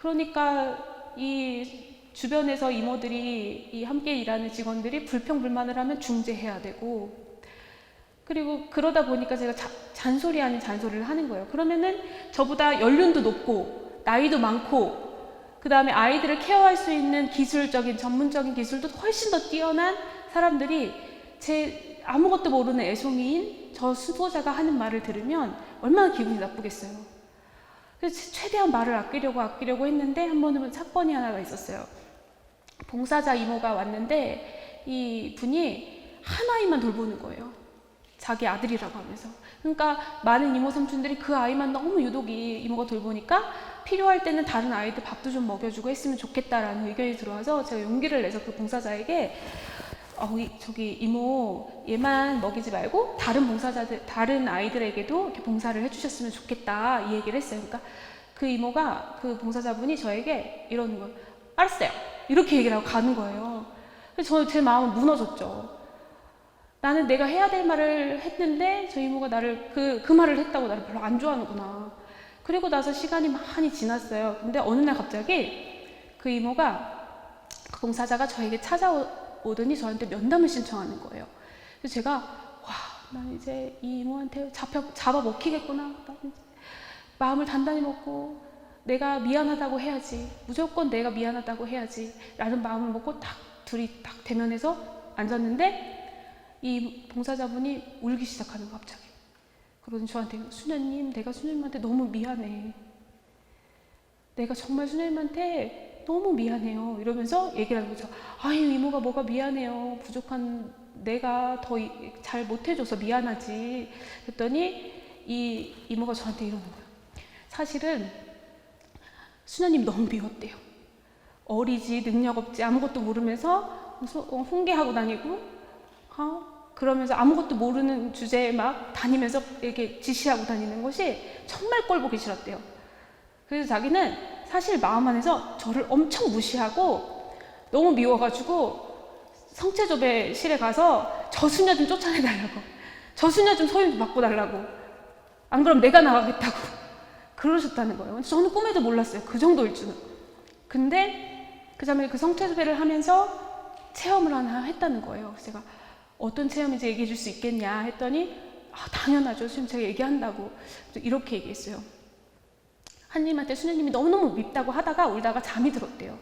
Speaker 2: 그러니까 이 주변에서 이모들이, 이 함께 일하는 직원들이 불평불만을 하면 중재해야 되고, 그리고 그러다 보니까 제가 잔소리 아닌 잔소리를 하는 거예요. 그러면은 저보다 연륜도 높고 나이도 많고, 그 다음에 아이들을 케어할 수 있는 기술적인, 전문적인 기술도 훨씬 더 뛰어난 사람들이 제 아무것도 모르는 애송이인 저 수도자가 하는 말을 들으면 얼마나 기분이 나쁘겠어요. 그래서 최대한 말을 아끼려고 했는데, 한 번은 사건이 하나가 있었어요. 봉사자 이모가 왔는데, 이 분이 한 아이만 돌보는 거예요. 자기 아들이라고 하면서. 그러니까 많은 이모 삼촌들이 그 아이만 너무 유독이 이모가 돌보니까 필요할 때는 다른 아이들 밥도 좀 먹여주고 했으면 좋겠다라는 의견이 들어와서 제가 용기를 내서 그 봉사자에게 저기 이모 얘만 먹이지 말고 다른 봉사자들, 다른 아이들에게도 이렇게 봉사를 해주셨으면 좋겠다 이 얘기를 했어요. 그러니까 그 이모가, 그 봉사자분이 저에게 이러는 거예요. 알았어요. 이렇게 얘기를 하고 가는 거예요. 그래서 제 마음은 무너졌죠. 나는 내가 해야 될 말을 했는데 저 이모가 나를 그 말을 했다고 나를 별로 안 좋아하는구나. 그리고 나서 시간이 많이 지났어요. 근데 어느 날 갑자기 그 이모가, 그 봉사자가 저에게 찾아오더니 저한테 면담을 신청하는 거예요. 그래서 제가 와, 난 이제 이 이모한테 잡아 먹히겠구나. 난 이제 마음을 단단히 먹고 내가 미안하다고 해야지. 무조건 내가 미안하다고 해야지. 라는 마음을 먹고 둘이 딱 대면해서 앉았는데 이 봉사자분이 울기 시작하는 거 갑자기. 그러더니 저한테 수녀님, 내가 수녀님한테 너무 미안해. 내가 정말 수녀님한테 너무 미안해요. 이러면서 얘기를 하는 거죠. 아유, 이모가 뭐가 미안해요. 부족한 내가 더 잘 못해줘서 미안하지. 그랬더니 이 이모가 저한테 이러는 거예요. 사실은 수녀님 너무 미웠대요. 어리지, 능력 없지, 아무것도 모르면서 훈계하고 다니고 그러면서 아무것도 모르는 주제에 막 다니면서 이렇게 지시하고 다니는 것이 정말 꼴 보기 싫었대요. 그래서 자기는 사실 마음 안에서 저를 엄청 무시하고 너무 미워가지고 성체조배실에 가서 저 수녀 좀 쫓아내달라고, 저 수녀 좀 소임 좀 바꿔달라고, 안 그럼 내가 나가겠다고 그러셨다는 거예요. 저는 꿈에도 몰랐어요. 그 정도일 줄은. 근데 그 자매가 그 성체조배를 하면서 체험을 하나 했다는 거예요. 그래서 제가 어떤 체험인지 얘기해 줄 수 있겠냐 했더니 당연하죠. 지금 제가 얘기한다고. 이렇게 얘기했어요. 하느님한테 수녀님이 너무너무 밉다고 하다가 울다가 잠이 들었대요.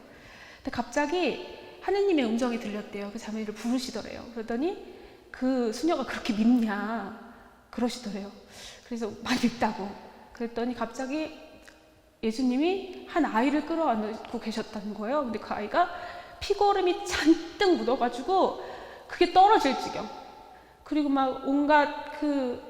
Speaker 2: 근데 갑자기 하느님의 음성이 들렸대요. 그 자매를 부르시더래요. 그러더니 그 수녀가 그렇게 밉냐 그러시더래요. 그래서 많이 밉다고. 그랬더니 갑자기 예수님이 한 아이를 끌어안고 계셨다는 거예요. 근데 그 아이가 피고름이 잔뜩 묻어가지고 그게 떨어질 지경. 그리고 막 온갖 그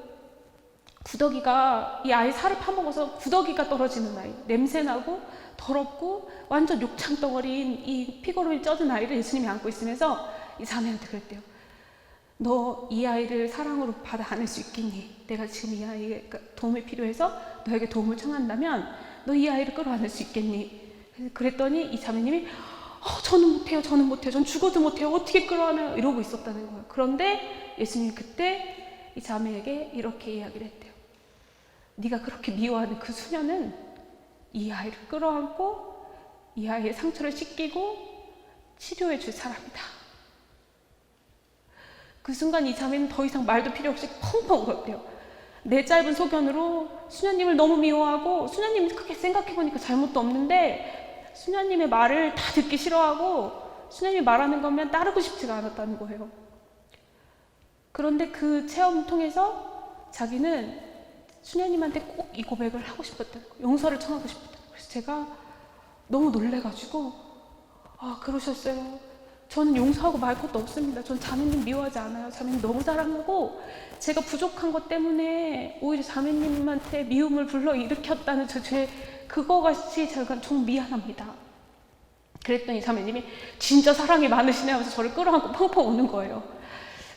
Speaker 2: 구더기가 이 아이 살을 파먹어서 구더기가 떨어지는 아이. 냄새나고 더럽고 완전 욕창덩어리인 이 피고름이 쪄든 아이를 예수님이 안고 있으면서 이 자매한테 그랬대요. 너 이 아이를 사랑으로 받아 안을 수 있겠니? 내가 지금 이 아이가 도움이 필요해서 너에게 도움을 청한다면 너 이 아이를 끌어안을 수 있겠니? 그랬더니 이 자매님이 저는 못해요. 전 죽어도 못해요. 어떻게 끌어안아요? 이러고 있었다는 거예요. 그런데 예수님이 그때 이 자매에게 이렇게 이야기를 했대요. 네가 그렇게 미워하는 그 수녀는 이 아이를 끌어안고 이 아이의 상처를 씻기고 치료해 줄 사람이다. 그 순간 이 자매는 더 이상 말도 필요 없이 펑펑 울었대요. 내 짧은 소견으로 수녀님을 너무 미워하고 수녀님 크게 생각해보니까 잘못도 없는데 수녀님의 말을 다 듣기 싫어하고 수녀님이 말하는 거면 따르고 싶지가 않았다는 거예요. 그런데 그 체험 통해서 자기는 수녀님한테 꼭 이 고백을 하고 싶었다는 거예요. 용서를 청하고 싶었다는 거예요. 그래서 제가 너무 놀래가지고 그러셨어요. 저는 용서하고 말 것도 없습니다. 전 자매님 미워하지 않아요. 자매님 너무 사랑하고 제가 부족한 것 때문에 오히려 자매님한테 미움을 불러일으켰다는 그거같이 제가 좀 미안합니다. 그랬더니 자매님이 진짜 사랑이 많으시네 하면서 저를 끌어안고 펑펑 우는 거예요.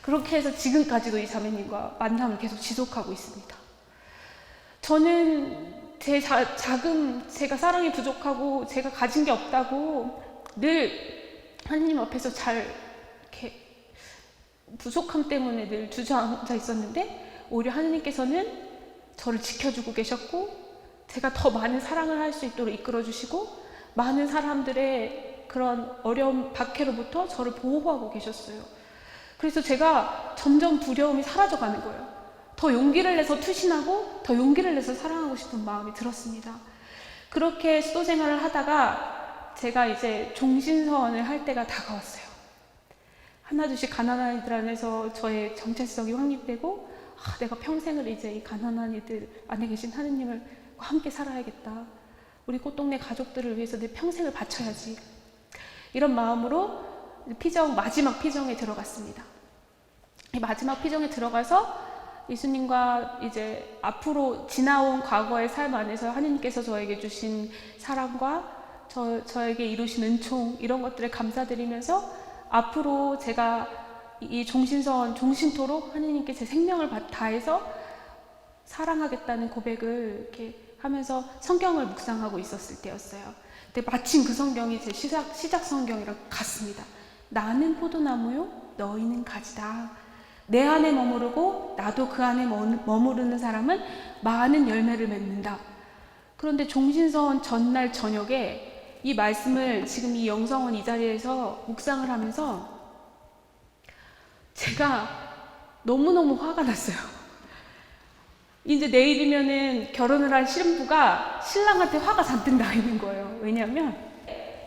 Speaker 2: 그렇게 해서 지금까지도 이 자매님과 만남을 계속 지속하고 있습니다. 저는 제가 사랑이 부족하고 제가 가진 게 없다고 늘 하느님 앞에서 이렇게 부족함 때문에 늘 주저앉아 있었는데 오히려 하느님께서는 저를 지켜주고 계셨고 제가 더 많은 사랑을 할 수 있도록 이끌어주시고 많은 사람들의 그런 어려움 박해로부터 저를 보호하고 계셨어요. 그래서 제가 점점 두려움이 사라져가는 거예요. 더 용기를 내서 투신하고 더 용기를 내서 사랑하고 싶은 마음이 들었습니다. 그렇게 수도 생활을 하다가 제가 이제 종신서원을 할 때가 다가왔어요. 하나둘씩 가난한 이들 안에서 저의 정체성이 확립되고 내가 평생을 이제 이 가난한 이들 안에 계신 하느님을 함께 살아야겠다. 우리 꽃동네 가족들을 위해서 내 평생을 바쳐야지. 이런 마음으로 마지막 피정에 들어갔습니다. 이 마지막 피정에 들어가서 예수님과 이제 앞으로 지나온 과거의 삶 안에서 하느님께서 저에게 주신 사랑과 저에게 이루신 은총 이런 것들에 감사드리면서 앞으로 제가 이 종신토록 하느님께 제 생명을 다해서 사랑하겠다는 고백을 이렇게 하면서 성경을 묵상하고 있었을 때였어요. 근데 마침 그 성경이 제 시작 성경이랑 같습니다. 나는 포도나무요, 너희는 가지다. 내 안에 머무르고 나도 그 안에 머무르는 사람은 많은 열매를 맺는다. 그런데 종신서원 전날 저녁에 이 말씀을 지금 이 영성원 이 자리에서 묵상을 하면서 제가 너무너무 화가 났어요. 이제 내일이면은 결혼을 할 신부가 신랑한테 화가 잔뜩 나 있는 거예요. 왜냐하면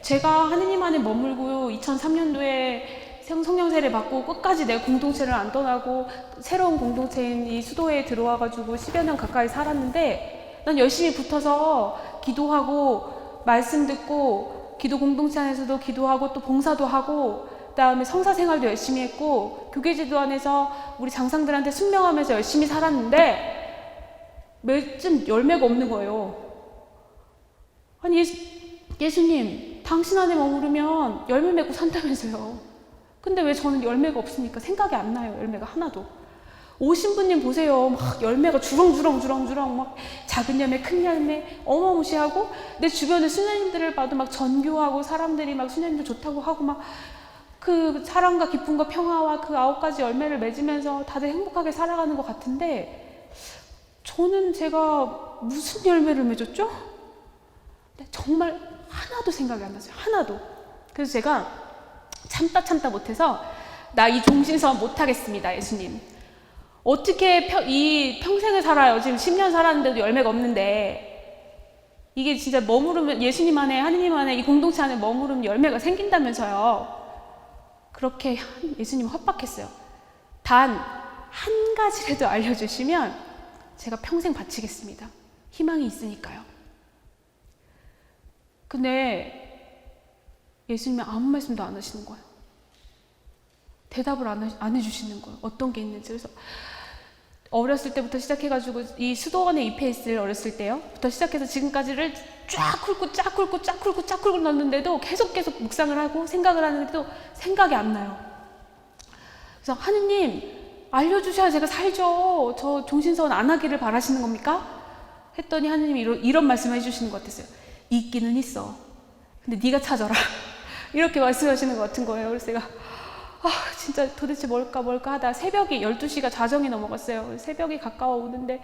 Speaker 2: 제가 하느님 안에 머물고 2003년도에 성령 세례 받고 끝까지 내 공동체를 안 떠나고 새로운 공동체인 이 수도에 들어와가지고 10여 년 가까이 살았는데 난 열심히 붙어서 기도하고 말씀 듣고 기도 공동체 안에서도 기도하고 또 봉사도 하고 그다음에 성사 생활도 열심히 했고 교계지도 안에서 우리 장상들한테 순명하면서 열심히 살았는데 몇쯤 열매가 없는 거예요. 아니 예수님 당신 안에 머무르면 열매 맺고 산다면서요. 근데 왜 저는 열매가 없으니까 생각이 안 나요. 열매가 하나도. 오신 분님 보세요. 막 열매가 주렁주렁 막 작은 열매 큰 열매 어마무시하고 내 주변에 수녀님들을 봐도 막 전교하고 사람들이 막 수녀님들 좋다고 하고 막 그 사랑과 기쁨과 평화와 그 9가지 열매를 맺으면서 다들 행복하게 살아가는 것 같은데 저는 제가 무슨 열매를 맺었죠? 정말 하나도 생각이 안 났어요. 하나도. 그래서 제가 참다 못해서 나 이 종신서원 못하겠습니다. 예수님. 어떻게 이 평생을 살아요. 지금 10년 살았는데도 열매가 없는데 이게 진짜 머무르면 예수님 안에 하느님 안에 이 공동체 안에 머무르면 열매가 생긴다면서요. 그렇게 예수님 협박했어요. 단 한 가지라도 알려주시면 제가 평생 바치겠습니다. 희망이 있으니까요. 근데 예수님이 아무 말씀도 안 하시는 거예요. 대답을 안 해주시는 거예요. 어떤 게 있는지. 그래서 어렸을 때부터 시작해가지고 이 수도원에 입회했을 어렸을 때부터 시작해서 지금까지를 쫙 훑고 넣는데도 계속 묵상을 하고 생각을 하는데도 생각이 안 나요. 그래서 하느님 알려주셔야 제가 살죠. 저 종신서원 안 하기를 바라시는 겁니까? 했더니 하느님이 이런 말씀을 해주시는 것 같았어요. 있기는 있어. 근데 네가 찾아라. 이렇게 말씀하시는 것 같은 거예요. 그래서 제가 진짜 도대체 뭘까 하다 새벽이 12시가 자정이 넘어갔어요. 새벽이 가까워 오는데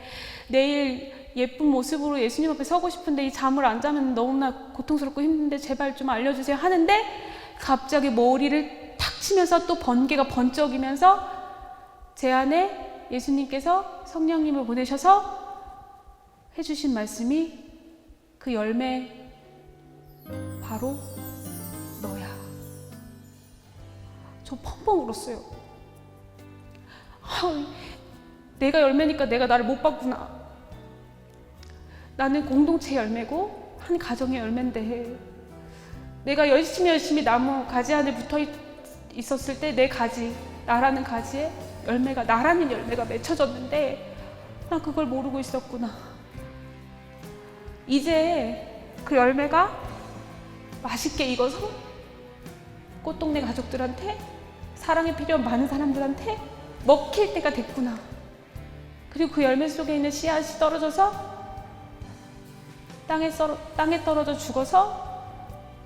Speaker 2: 내일 예쁜 모습으로 예수님 앞에 서고 싶은데 이 잠을 안 자면 너무나 고통스럽고 힘든데 제발 좀 알려주세요 하는데 갑자기 머리를 탁 치면서 또 번개가 번쩍이면서 제 안에 예수님께서 성령님을 보내셔서 해주신 말씀이 그 열매 바로 너야. 저 펑펑 울었어요. 내가 열매니까 내가 나를 못 봤구나. 나는 공동체 열매고 한 가정의 열매인데 내가 열심히 나무 가지 안에 붙어 있었을 때 내 가지, 나라는 가지에 열매가, 나라는 열매가 맺혀졌는데 나 그걸 모르고 있었구나. 이제 그 열매가 맛있게 익어서 꽃동네 가족들한테 사랑이 필요한 많은 사람들한테 먹힐 때가 됐구나. 그리고 그 열매 속에 있는 씨앗이 떨어져서 땅에 떨어져 죽어서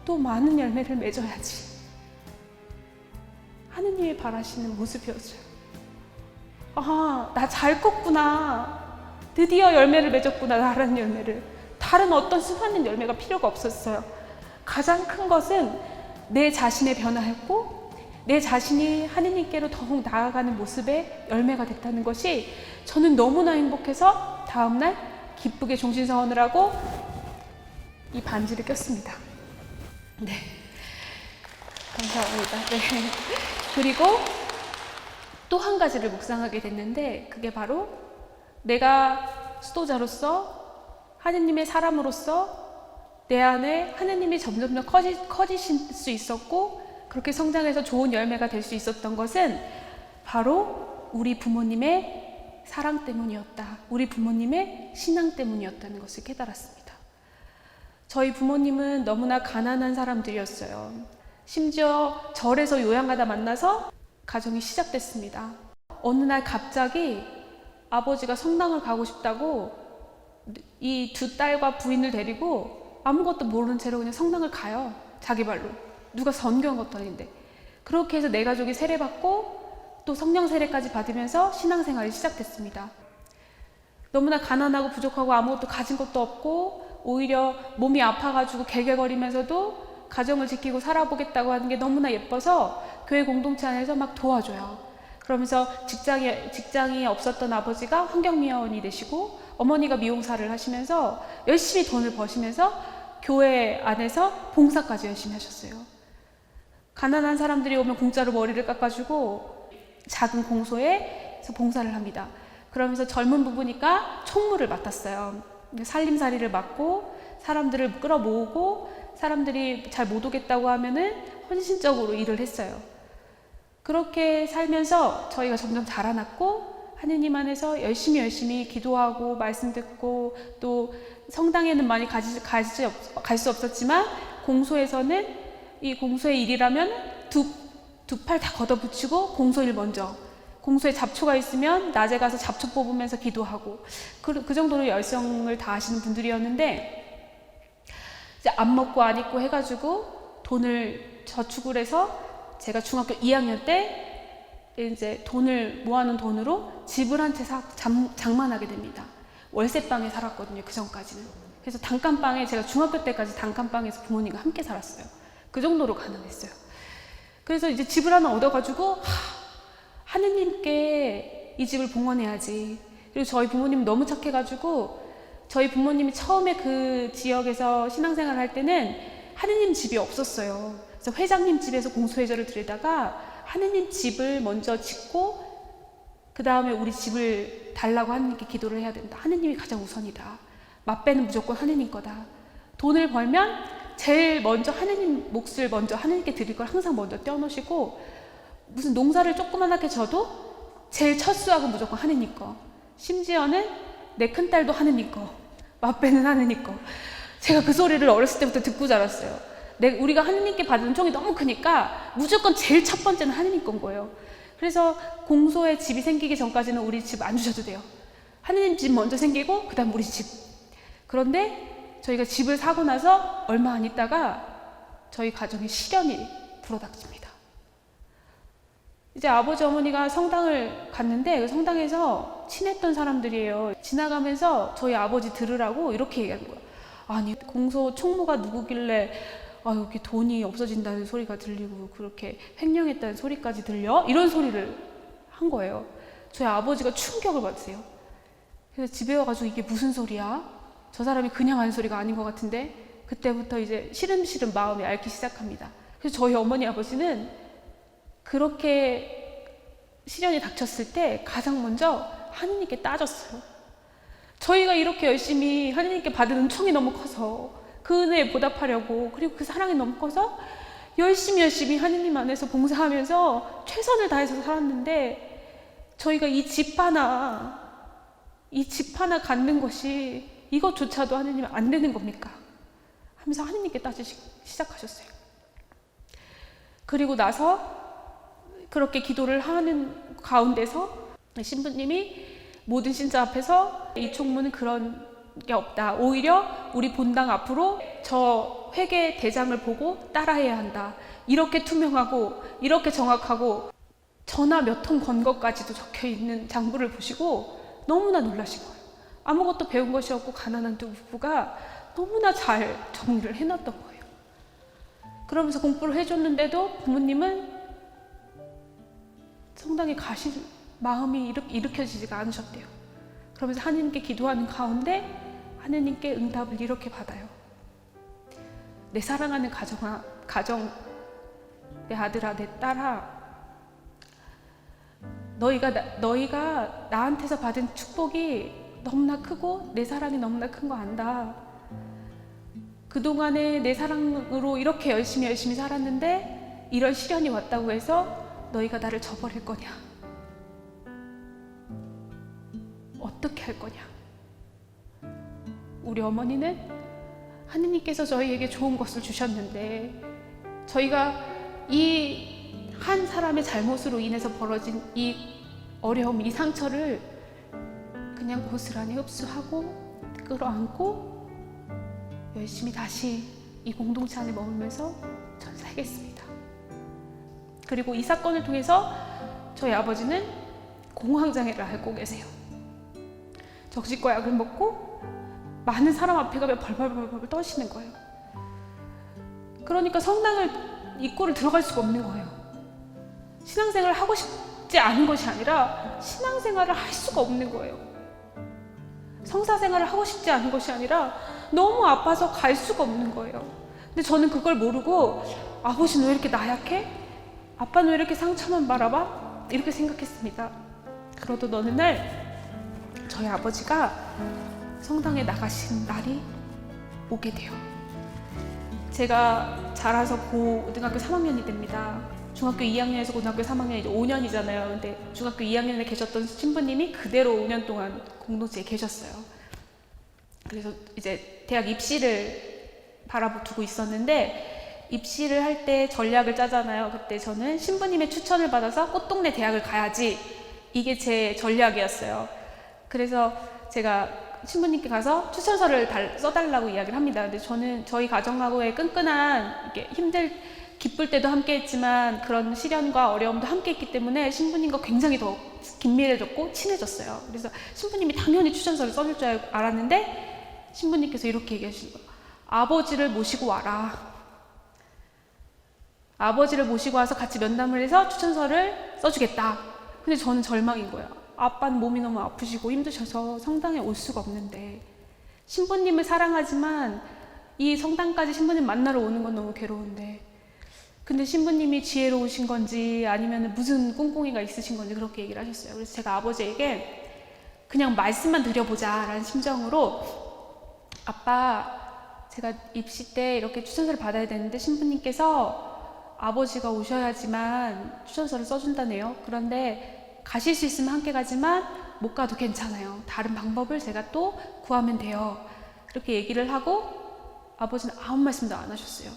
Speaker 2: 또 많은 열매를 맺어야지. 하느님이 바라시는 모습이었어요. 나 잘 컸구나. 드디어 열매를 맺었구나. 나라는 열매를. 다른 어떤 수많은 열매가 필요가 없었어요. 가장 큰 것은 내 자신의 변화였고 내 자신이 하느님께로 더욱 나아가는 모습의 열매가 됐다는 것이 저는 너무나 행복해서 다음날 기쁘게 종신서원을 하고 이 반지를 꼈습니다. 네, 감사합니다. 네. 그리고 또 한 가지를 묵상하게 됐는데 그게 바로 내가 수도자로서 하느님의 사람으로서 내 안에 하느님이 점점 커지실 수 있었고 그렇게 성장해서 좋은 열매가 될 수 있었던 것은 바로 우리 부모님의 사랑 때문이었다. 우리 부모님의 신앙 때문이었다는 것을 깨달았습니다. 저희 부모님은 너무나 가난한 사람들이었어요. 심지어 절에서 요양하다 만나서 가정이 시작됐습니다. 어느 날 갑자기 아버지가 성당을 가고 싶다고 이 두 딸과 부인을 데리고 아무것도 모르는 채로 그냥 성당을 가요. 자기 발로. 누가 선교한 것도 아닌데. 그렇게 해서 내 가족이 세례받고 또 성령 세례까지 받으면서 신앙생활이 시작됐습니다. 너무나 가난하고 부족하고 아무것도 가진 것도 없고 오히려 몸이 아파가지고 개개거리면서도 가정을 지키고 살아보겠다고 하는 게 너무나 예뻐서 교회 공동체 안에서 막 도와줘요. 그러면서 직장이 없었던 아버지가 환경미화원이 되시고 어머니가 미용사를 하시면서 열심히 돈을 버시면서 교회 안에서 봉사까지 열심히 하셨어요. 가난한 사람들이 오면 공짜로 머리를 깎아주고 작은 공소에서 봉사를 합니다. 그러면서 젊은 부부니까 총무를 맡았어요. 살림살이를 맡고 사람들을 끌어모으고 사람들이 잘 못 오겠다고 하면은 헌신적으로 일을 했어요. 그렇게 살면서 저희가 점점 자라났고 하느님 안에서 열심히 기도하고 말씀 듣고 또 성당에는 많이 갈 수 없었지만 공소에서는 이 공소의 일이라면 두 팔 다 걷어붙이고 공소일 먼저 공소에 잡초가 있으면 낮에 가서 잡초 뽑으면서 기도하고 그 정도로 열성을 다하시는 분들이었는데 이제 안 먹고 안 입고 해가지고 돈을 저축을 해서 제가 중학교 2학년 때 이제 모아놓은 돈으로 집을 한 채 장만하게 됩니다. 월세방에 살았거든요. 그 전까지는. 그래서 단칸방에 제가 중학교 때까지 단칸방에서 부모님과 함께 살았어요. 그 정도로 가난했어요. 그래서 이제 집을 하나 얻어가지고 하느님께 이 집을 봉헌해야지. 그리고 저희 부모님은 너무 착해가지고 저희 부모님이 처음에 그 지역에서 신앙생활을 할 때는 하느님 집이 없었어요. 그래서 회장님 집에서 공소회절을 드리다가 하느님 집을 먼저 짓고 그 다음에 우리 집을 달라고 하느님께 기도를 해야 된다. 하느님이 가장 우선이다. 맛배는 무조건 하느님 거다. 돈을 벌면 제일 먼저 하느님 몫을 먼저 하느님께 드릴 걸 항상 먼저 떼어놓으시고 무슨 농사를 조그만하게 져도 제일 첫 수확은 무조건 하느님 거. 심지어는 내 큰딸도 하느님 거. 맛배는 하느님 거. 제가 그 소리를 어렸을 때부터 듣고 자랐어요. 우리가 하느님께 받은 총이 너무 크니까 무조건 제일 첫 번째는 하느님 건 거예요. 그래서 공소에 집이 생기기 전까지는 우리 집 안 주셔도 돼요. 하느님 집 먼저 생기고 그 다음 우리 집. 그런데 저희가 집을 사고 나서 얼마 안 있다가 저희 가정에 시련이 불어닥칩니다. 이제 아버지 어머니가 성당을 갔는데 그 성당에서 친했던 사람들이에요. 지나가면서 저희 아버지 들으라고 이렇게 얘기하는 거예요. 아니 공소 총무가 누구길래 여기 돈이 없어진다는 소리가 들리고 그렇게 횡령했다는 소리까지 들려? 이런 소리를 한 거예요. 저희 아버지가 충격을 받으세요. 그래서 집에 와가지고 이게 무슨 소리야? 저 사람이 그냥 하는 소리가 아닌 것 같은데 그때부터 이제 시름시름 마음이 앓기 시작합니다. 그래서 저희 어머니 아버지는 그렇게 시련이 닥쳤을 때 가장 먼저 하느님께 따졌어요. 저희가 이렇게 열심히 하느님께 받은 은총이 너무 커서 그 은혜에 보답하려고 그리고 그 사랑이 너무 커서 열심히 하느님 안에서 봉사하면서 최선을 다해서 살았는데 저희가 이 집 하나 갖는 것이 이것조차도 하느님 안 되는 겁니까? 하면서 하느님께 따지기 시작하셨어요. 그리고 나서 그렇게 기도를 하는 가운데서 신부님이 모든 신자 앞에서 이 총무는 그런 게 없다. 오히려 우리 본당 앞으로 저 회계 대장을 보고 따라해야 한다. 이렇게 투명하고 이렇게 정확하고 전화 몇 통 건 것까지도 적혀 있는 장부를 보시고 너무나 놀라신 거예요. 아무것도 배운 것이 없고 가난한 두 부부가 너무나 잘 정리를 해놨던 거예요. 그러면서 공부를 해줬는데도 부모님은 성당에 가실 마음이 일으켜지지가 않으셨대요. 그러면서 하느님께 기도하는 가운데 하느님께 응답을 이렇게 받아요. 내 사랑하는 가정, 내 아들아, 내 딸아, 너희가 나한테서 받은 축복이 너무나 크고 내 사랑이 너무나 큰 거 안다. 그동안에 내 사랑으로 이렇게 열심히 살았는데 이런 시련이 왔다고 해서 너희가 나를 저버릴 거냐? 어떻게 할 거냐? 우리 어머니는 하느님께서 저희에게 좋은 것을 주셨는데 저희가 이 한 사람의 잘못으로 인해서 벌어진 이 어려움, 이 상처를 그냥 고스란히 흡수하고 끌어안고 열심히 다시 이 공동체 안에 머물면서 전 살겠습니다. 그리고 이 사건을 통해서 저희 아버지는 공황장애를 앓고 계세요. 적시과 약을 먹고 많은 사람 앞에 가면 벌벌벌 떠시는 거예요. 그러니까 성당을 입구를 들어갈 수가 없는 거예요. 신앙생활을 하고 싶지 않은 것이 아니라 신앙생활을 할 수가 없는 거예요. 성사생활을 하고 싶지 않은 것이 아니라 너무 아파서 갈 수가 없는 거예요. 근데 저는 그걸 모르고 아버지는 왜 이렇게 나약해? 아빠는 왜 이렇게 상처만 바라봐? 이렇게 생각했습니다. 그러던 어느 날 저희 아버지가 성당에 나가신 날이 오게 돼요. 제가 자라서 고등학교 3학년이 됩니다. 중학교 2학년에서 고등학교 3학년 이제 5년이잖아요. 근데 중학교 2학년에 계셨던 신부님이 그대로 5년 동안 공동체에 계셨어요. 그래서 이제 대학 입시를 바라보고 있었는데 입시를 할 때 전략을 짜잖아요. 그때 저는 신부님의 추천을 받아서 꽃동네 대학을 가야지, 이게 제 전략이었어요. 그래서 제가 신부님께 가서 추천서를 써달라고 이야기를 합니다. 근데 저는 저희 가정하고의 끈끈한 기쁠 때도 함께 했지만 그런 시련과 어려움도 함께 했기 때문에 신부님과 굉장히 더 긴밀해졌고 친해졌어요. 그래서 신부님이 당연히 추천서를 써줄 줄 알았는데 신부님께서 이렇게 얘기하시는 거예요. 아버지를 모시고 와라. 아버지를 모시고 와서 같이 면담을 해서 추천서를 써주겠다. 근데 저는 절망인 거예요. 아빠는 몸이 너무 아프시고 힘드셔서 성당에 올 수가 없는데, 신부님을 사랑하지만 이 성당까지 신부님 만나러 오는 건 너무 괴로운데, 근데 신부님이 지혜로우신 건지 아니면 무슨 꿍꿍이가 있으신 건지 그렇게 얘기를 하셨어요. 그래서 제가 아버지에게 그냥 말씀만 드려보자 라는 심정으로, 아빠, 제가 입시 때 이렇게 추천서를 받아야 되는데 신부님께서 아버지가 오셔야지만 추천서를 써준다네요. 그런데 가실 수 있으면 함께 가지만 못 가도 괜찮아요. 다른 방법을 제가 또 구하면 돼요. 그렇게 얘기를 하고 아버지는 아무 말씀도 안 하셨어요.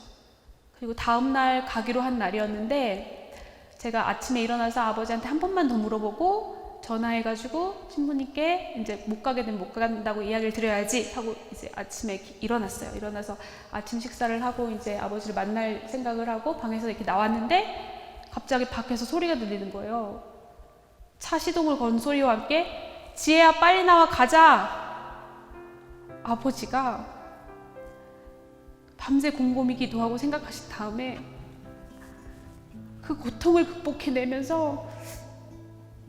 Speaker 2: 그리고 다음날 가기로 한 날이었는데 제가 아침에 일어나서 아버지한테 한 번만 더 물어보고 전화해가지고 신부님께 이제 못 가게 되면 못 간다고 이야기를 드려야지 하고 이제 아침에 일어났어요. 일어나서 아침 식사를 하고 이제 아버지를 만날 생각을 하고 방에서 이렇게 나왔는데 갑자기 밖에서 소리가 들리는 거예요. 차 시동을 건 소리와 함께 지혜야 빨리 나와 가자. 아버지가 밤새 곰곰이 기도하고 생각하신 다음에 그 고통을 극복해내면서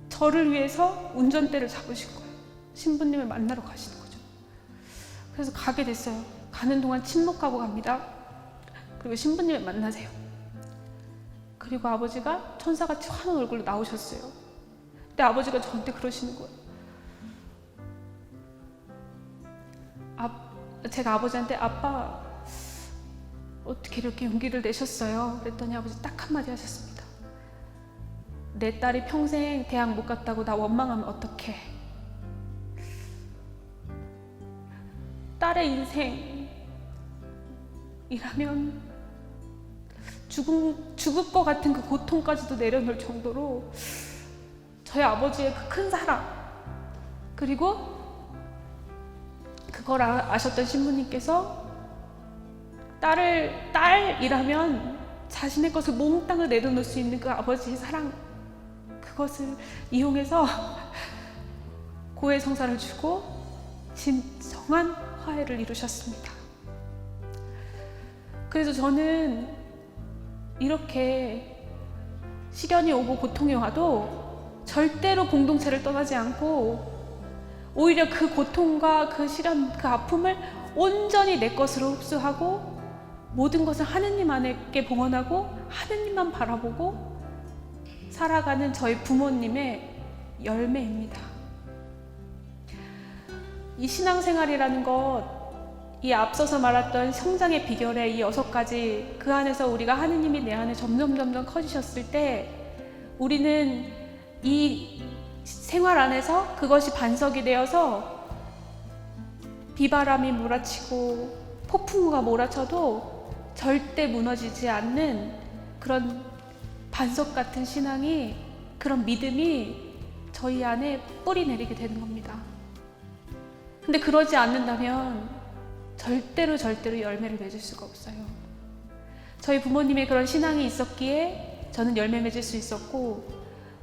Speaker 2: 저를 위해서 운전대를 잡으신 거예요. 신부님을 만나러 가시는 거죠. 그래서 가게 됐어요. 가는 동안 침묵하고 갑니다. 그리고 신부님을 만나세요. 그리고 아버지가 천사같이 환한 얼굴로 나오셨어요. 근데 아버지가 저한테 그러시는 거예요. 제가 아버지한테 아빠 어떻게 이렇게 용기를 내셨어요? 그랬더니 아버지 딱 한마디 하셨습니다. 내 딸이 평생 대학 못 갔다고 나 원망하면 어떡해? 딸의 인생이라면 죽을 것 같은 그 고통까지도 내려놓을 정도로 저희 아버지의 그 큰 사랑, 그리고 그걸 아셨던 신부님께서 딸이라면 자신의 것을 몽땅을 내려놓을 수 있는 그 아버지의 사랑, 그것을 이용해서 고해 성사를 주고 진정한 화해를 이루셨습니다. 그래서 저는 이렇게 시련이 오고 고통이 와도 절대로 공동체를 떠나지 않고 오히려 그 고통과 그 시련, 그 아픔을 온전히 내 것으로 흡수하고 모든 것을 하느님 안에게 봉헌하고 하느님만 바라보고 살아가는 저희 부모님의 열매입니다. 이 신앙생활이라는 것, 이 앞서서 말했던 성장의 비결의 이 6가지, 그 안에서 우리가 하느님이 내 안에 점점 커지셨을 때 우리는 이 생활 안에서 그것이 반석이 되어서 비바람이 몰아치고 폭풍우가 몰아쳐도 절대 무너지지 않는 그런 반석 같은 신앙이, 그런 믿음이 저희 안에 뿌리 내리게 되는 겁니다. 근데 그러지 않는다면 절대로 열매를 맺을 수가 없어요. 저희 부모님의 그런 신앙이 있었기에 저는 열매 맺을 수 있었고,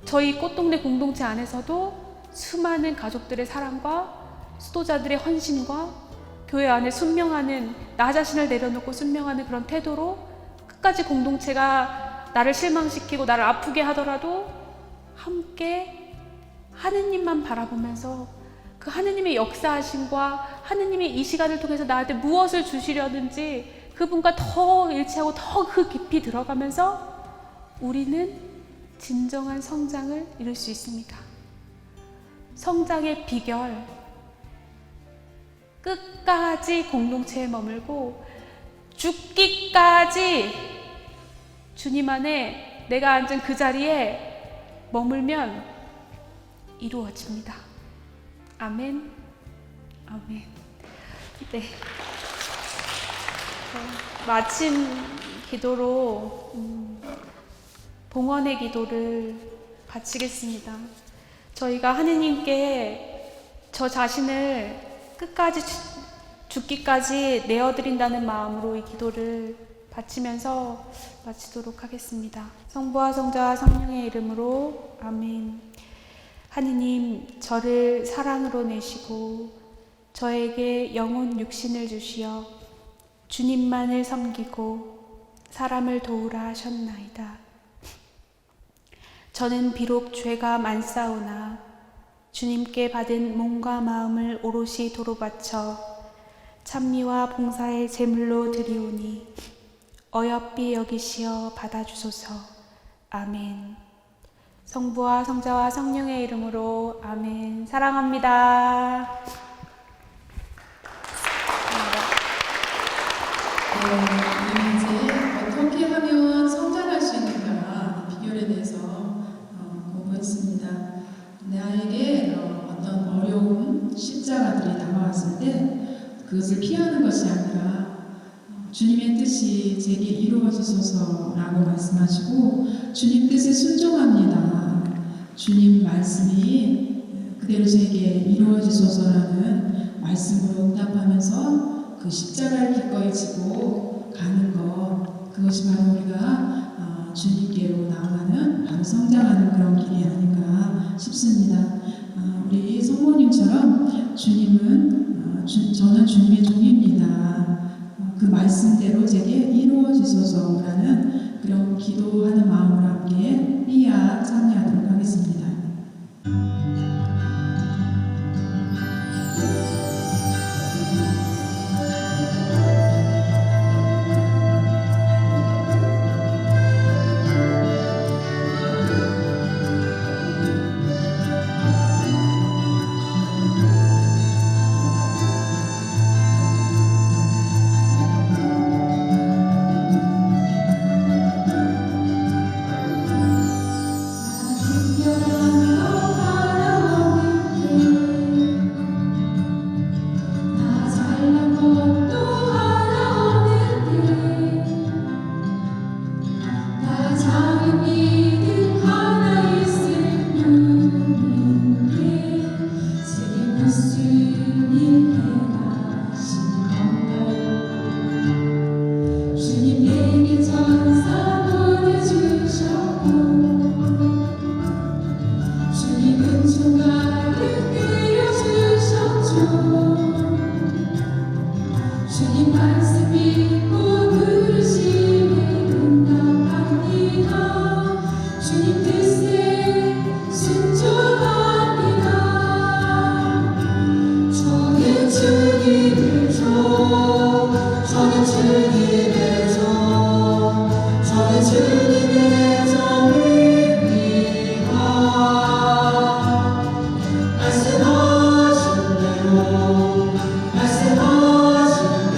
Speaker 2: 저희 꽃동네 공동체 안에서도 수많은 가족들의 사랑과 수도자들의 헌신과 교회 안에 순명하는, 나 자신을 내려놓고 순명하는 그런 태도로 끝까지 공동체가 나를 실망시키고 나를 아프게 하더라도 함께 하느님만 바라보면서 그 하느님의 역사하심과 하느님이 이 시간을 통해서 나한테 무엇을 주시려는지 그분과 더 일치하고 더 그 깊이 들어가면서 우리는 진정한 성장을 이룰 수 있습니다. 성장의 비결, 끝까지 공동체에 머물고 죽기까지 주님 안에 내가 앉은 그 자리에 머물면 이루어집니다. 아멘. 아멘. 네. 마친 기도로 봉헌의 기도를 바치겠습니다. 저희가 하느님께 저 자신을 끝까지 죽기까지 내어드린다는 마음으로 이 기도를 바치면서 마치도록 하겠습니다. 성부와 성자와 성령의 이름으로 아멘. 하느님, 저를 사랑으로 내시고 저에게 영혼 육신을 주시어 주님만을 섬기고 사람을 도우라 하셨나이다. 저는 비록 죄가 많사오나 주님께 받은 몸과 마음을 오롯이 도로 바쳐 찬미와 봉사의 제물로 드리오니 어여삐 여기시어 받아주소서. 아멘. 성부와 성자와 성령의 이름으로 아멘. 사랑합니다.
Speaker 3: 우리 이제 어떻게 하면 성장할 수 있는가 비결에 대해서 공부했습니다. 나에게 어떤 어려운 십자가들이 다가왔을 때 그것을 피하는 것이 아니라 주님의 뜻이 제게 이루어지소서라고 말씀하시고 주님 뜻에 순종합니다. 주님 말씀이 그대로 제게 이루어지소서라는 말씀으로 응답하면서 그 십자가를 기꺼이 지고 가는 것, 그것이 바로 우리가 주님께로 나아가는, 바로 성장하는 그런 길이 아닌가 싶습니다. 우리 성모님처럼 주님은 저는 주님의 종입니다. 그 말씀대로 제게 이루어지소서라는 그런 기도하는 마음으로 함께 삐야 참여하도록 하겠습니다.
Speaker 4: 말씀하신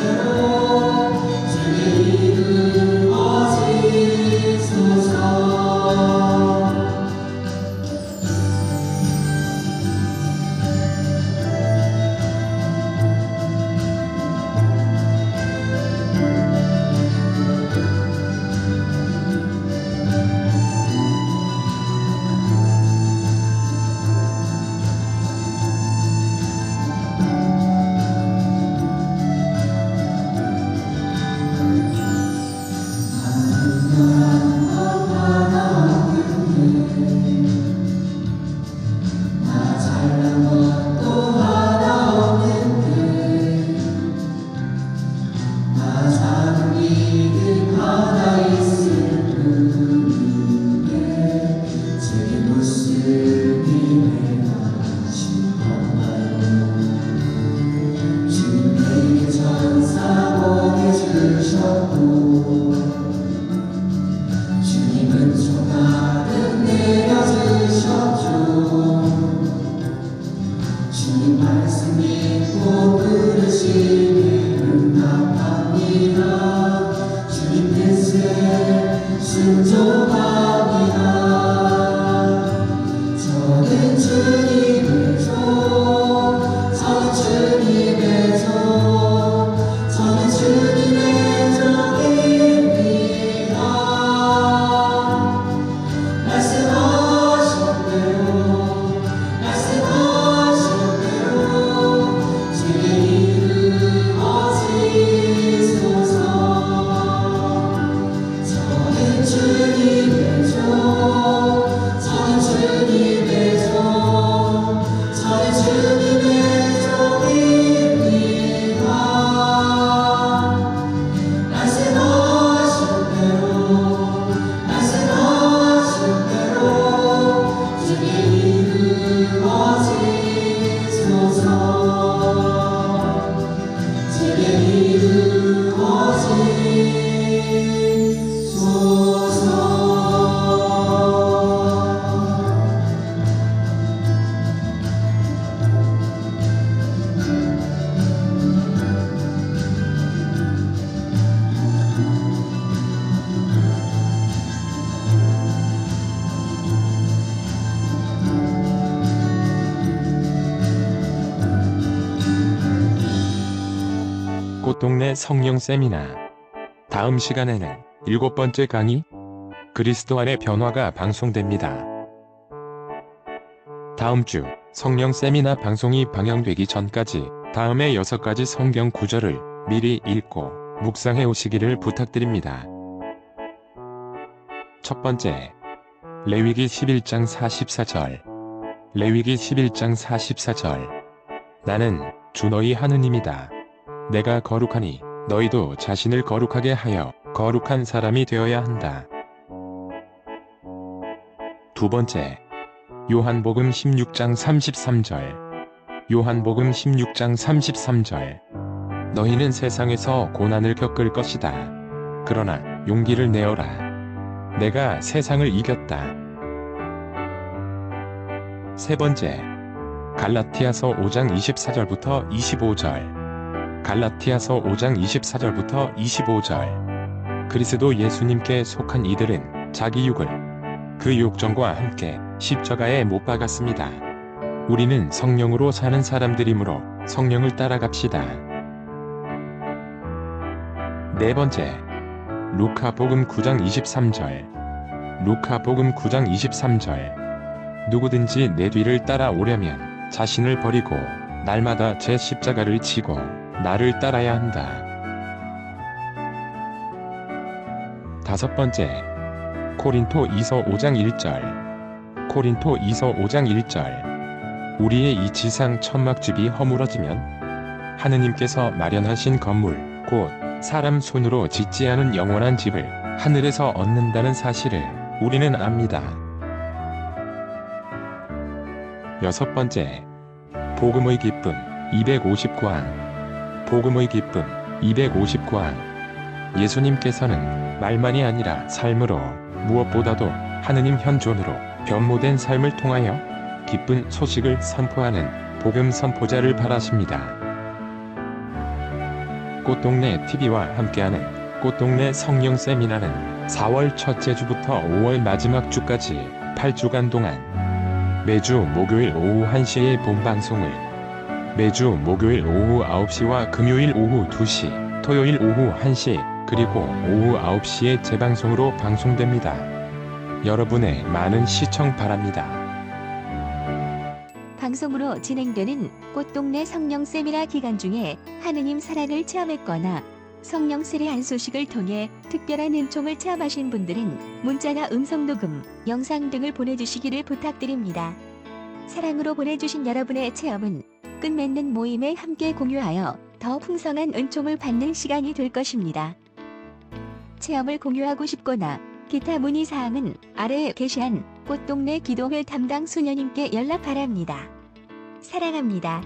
Speaker 4: 꽃동네 성령 세미나. 다음 시간에는 7번째 강의 그리스도 안의 변화가 방송됩니다. 다음 주 성령 세미나 방송이 방영되기 전까지 다음의 6가지 성경 구절을 미리 읽고 묵상해 오시기를 부탁드립니다. 첫 번째, 레위기 11장 44절. 레위기 11장 44절. 나는 주 너희 하느님이다. 내가 거룩하니 너희도 자신을 거룩하게 하여 거룩한 사람이 되어야 한다. 두 번째, 요한복음 16장 33절. 요한복음 16장 33절. 너희는 세상에서 고난을 겪을 것이다. 그러나 용기를 내어라. 내가 세상을 이겼다. 세 번째, 갈라티아서 5장 24절부터 25절. 갈라티아서 5장 24절부터 25절. 그리스도 예수님께 속한 이들은 자기 육을 그 욕정과 함께 십자가에 못 박았습니다. 우리는 성령으로 사는 사람들이므로 성령을 따라갑시다. 네 번째, 루카복음 9장 23절. 루카복음 9장 23절. 누구든지 내 뒤를 따라오려면 자신을 버리고 날마다 제 십자가를 지고 나를 따라야 한다. 다섯 번째, 고린토이서 5장 1절. 고린토이서 5장 1절. 우리의 이 지상 천막집이 허물어지면 하느님께서 마련하신 건물, 곧 사람 손으로 짓지 않은 영원한 집을 하늘에서 얻는다는 사실을 우리는 압니다. 여섯 번째, 복음의 기쁨 259항. 복음의 기쁨 259항. 예수님께서는 말만이 아니라 삶으로 무엇보다도 하느님 현존으로 변모된 삶을 통하여 기쁜 소식을 선포하는 복음 선포자를 바라십니다. 꽃동네 TV와 함께하는 꽃동네 성령 세미나는 4월 첫째 주부터 5월 마지막 주까지 8주간 동안 매주 목요일 오후 1시에 본방송을, 매주 목요일 오후 9시와 금요일 오후 2시, 토요일 오후 1시, 그리고 오후 9시에 재방송으로 방송됩니다. 여러분의 많은 시청 바랍니다.
Speaker 5: 방송으로 진행되는 꽃동네 성령 세미나 기간 중에 하느님 사랑을 체험했거나 성령 세례한 소식을 통해 특별한 은총을 체험하신 분들은 문자나 음성녹음, 영상 등을 보내주시기를 부탁드립니다. 사랑으로 보내주신 여러분의 체험은 끝맺는 모임에 함께 공유하여 더 풍성한 은총을 받는 시간이 될 것입니다. 체험을 공유하고 싶거나 기타 문의사항은 아래에 게시한 꽃동네 기도회 담당 수녀님께 연락 바랍니다. 사랑합니다.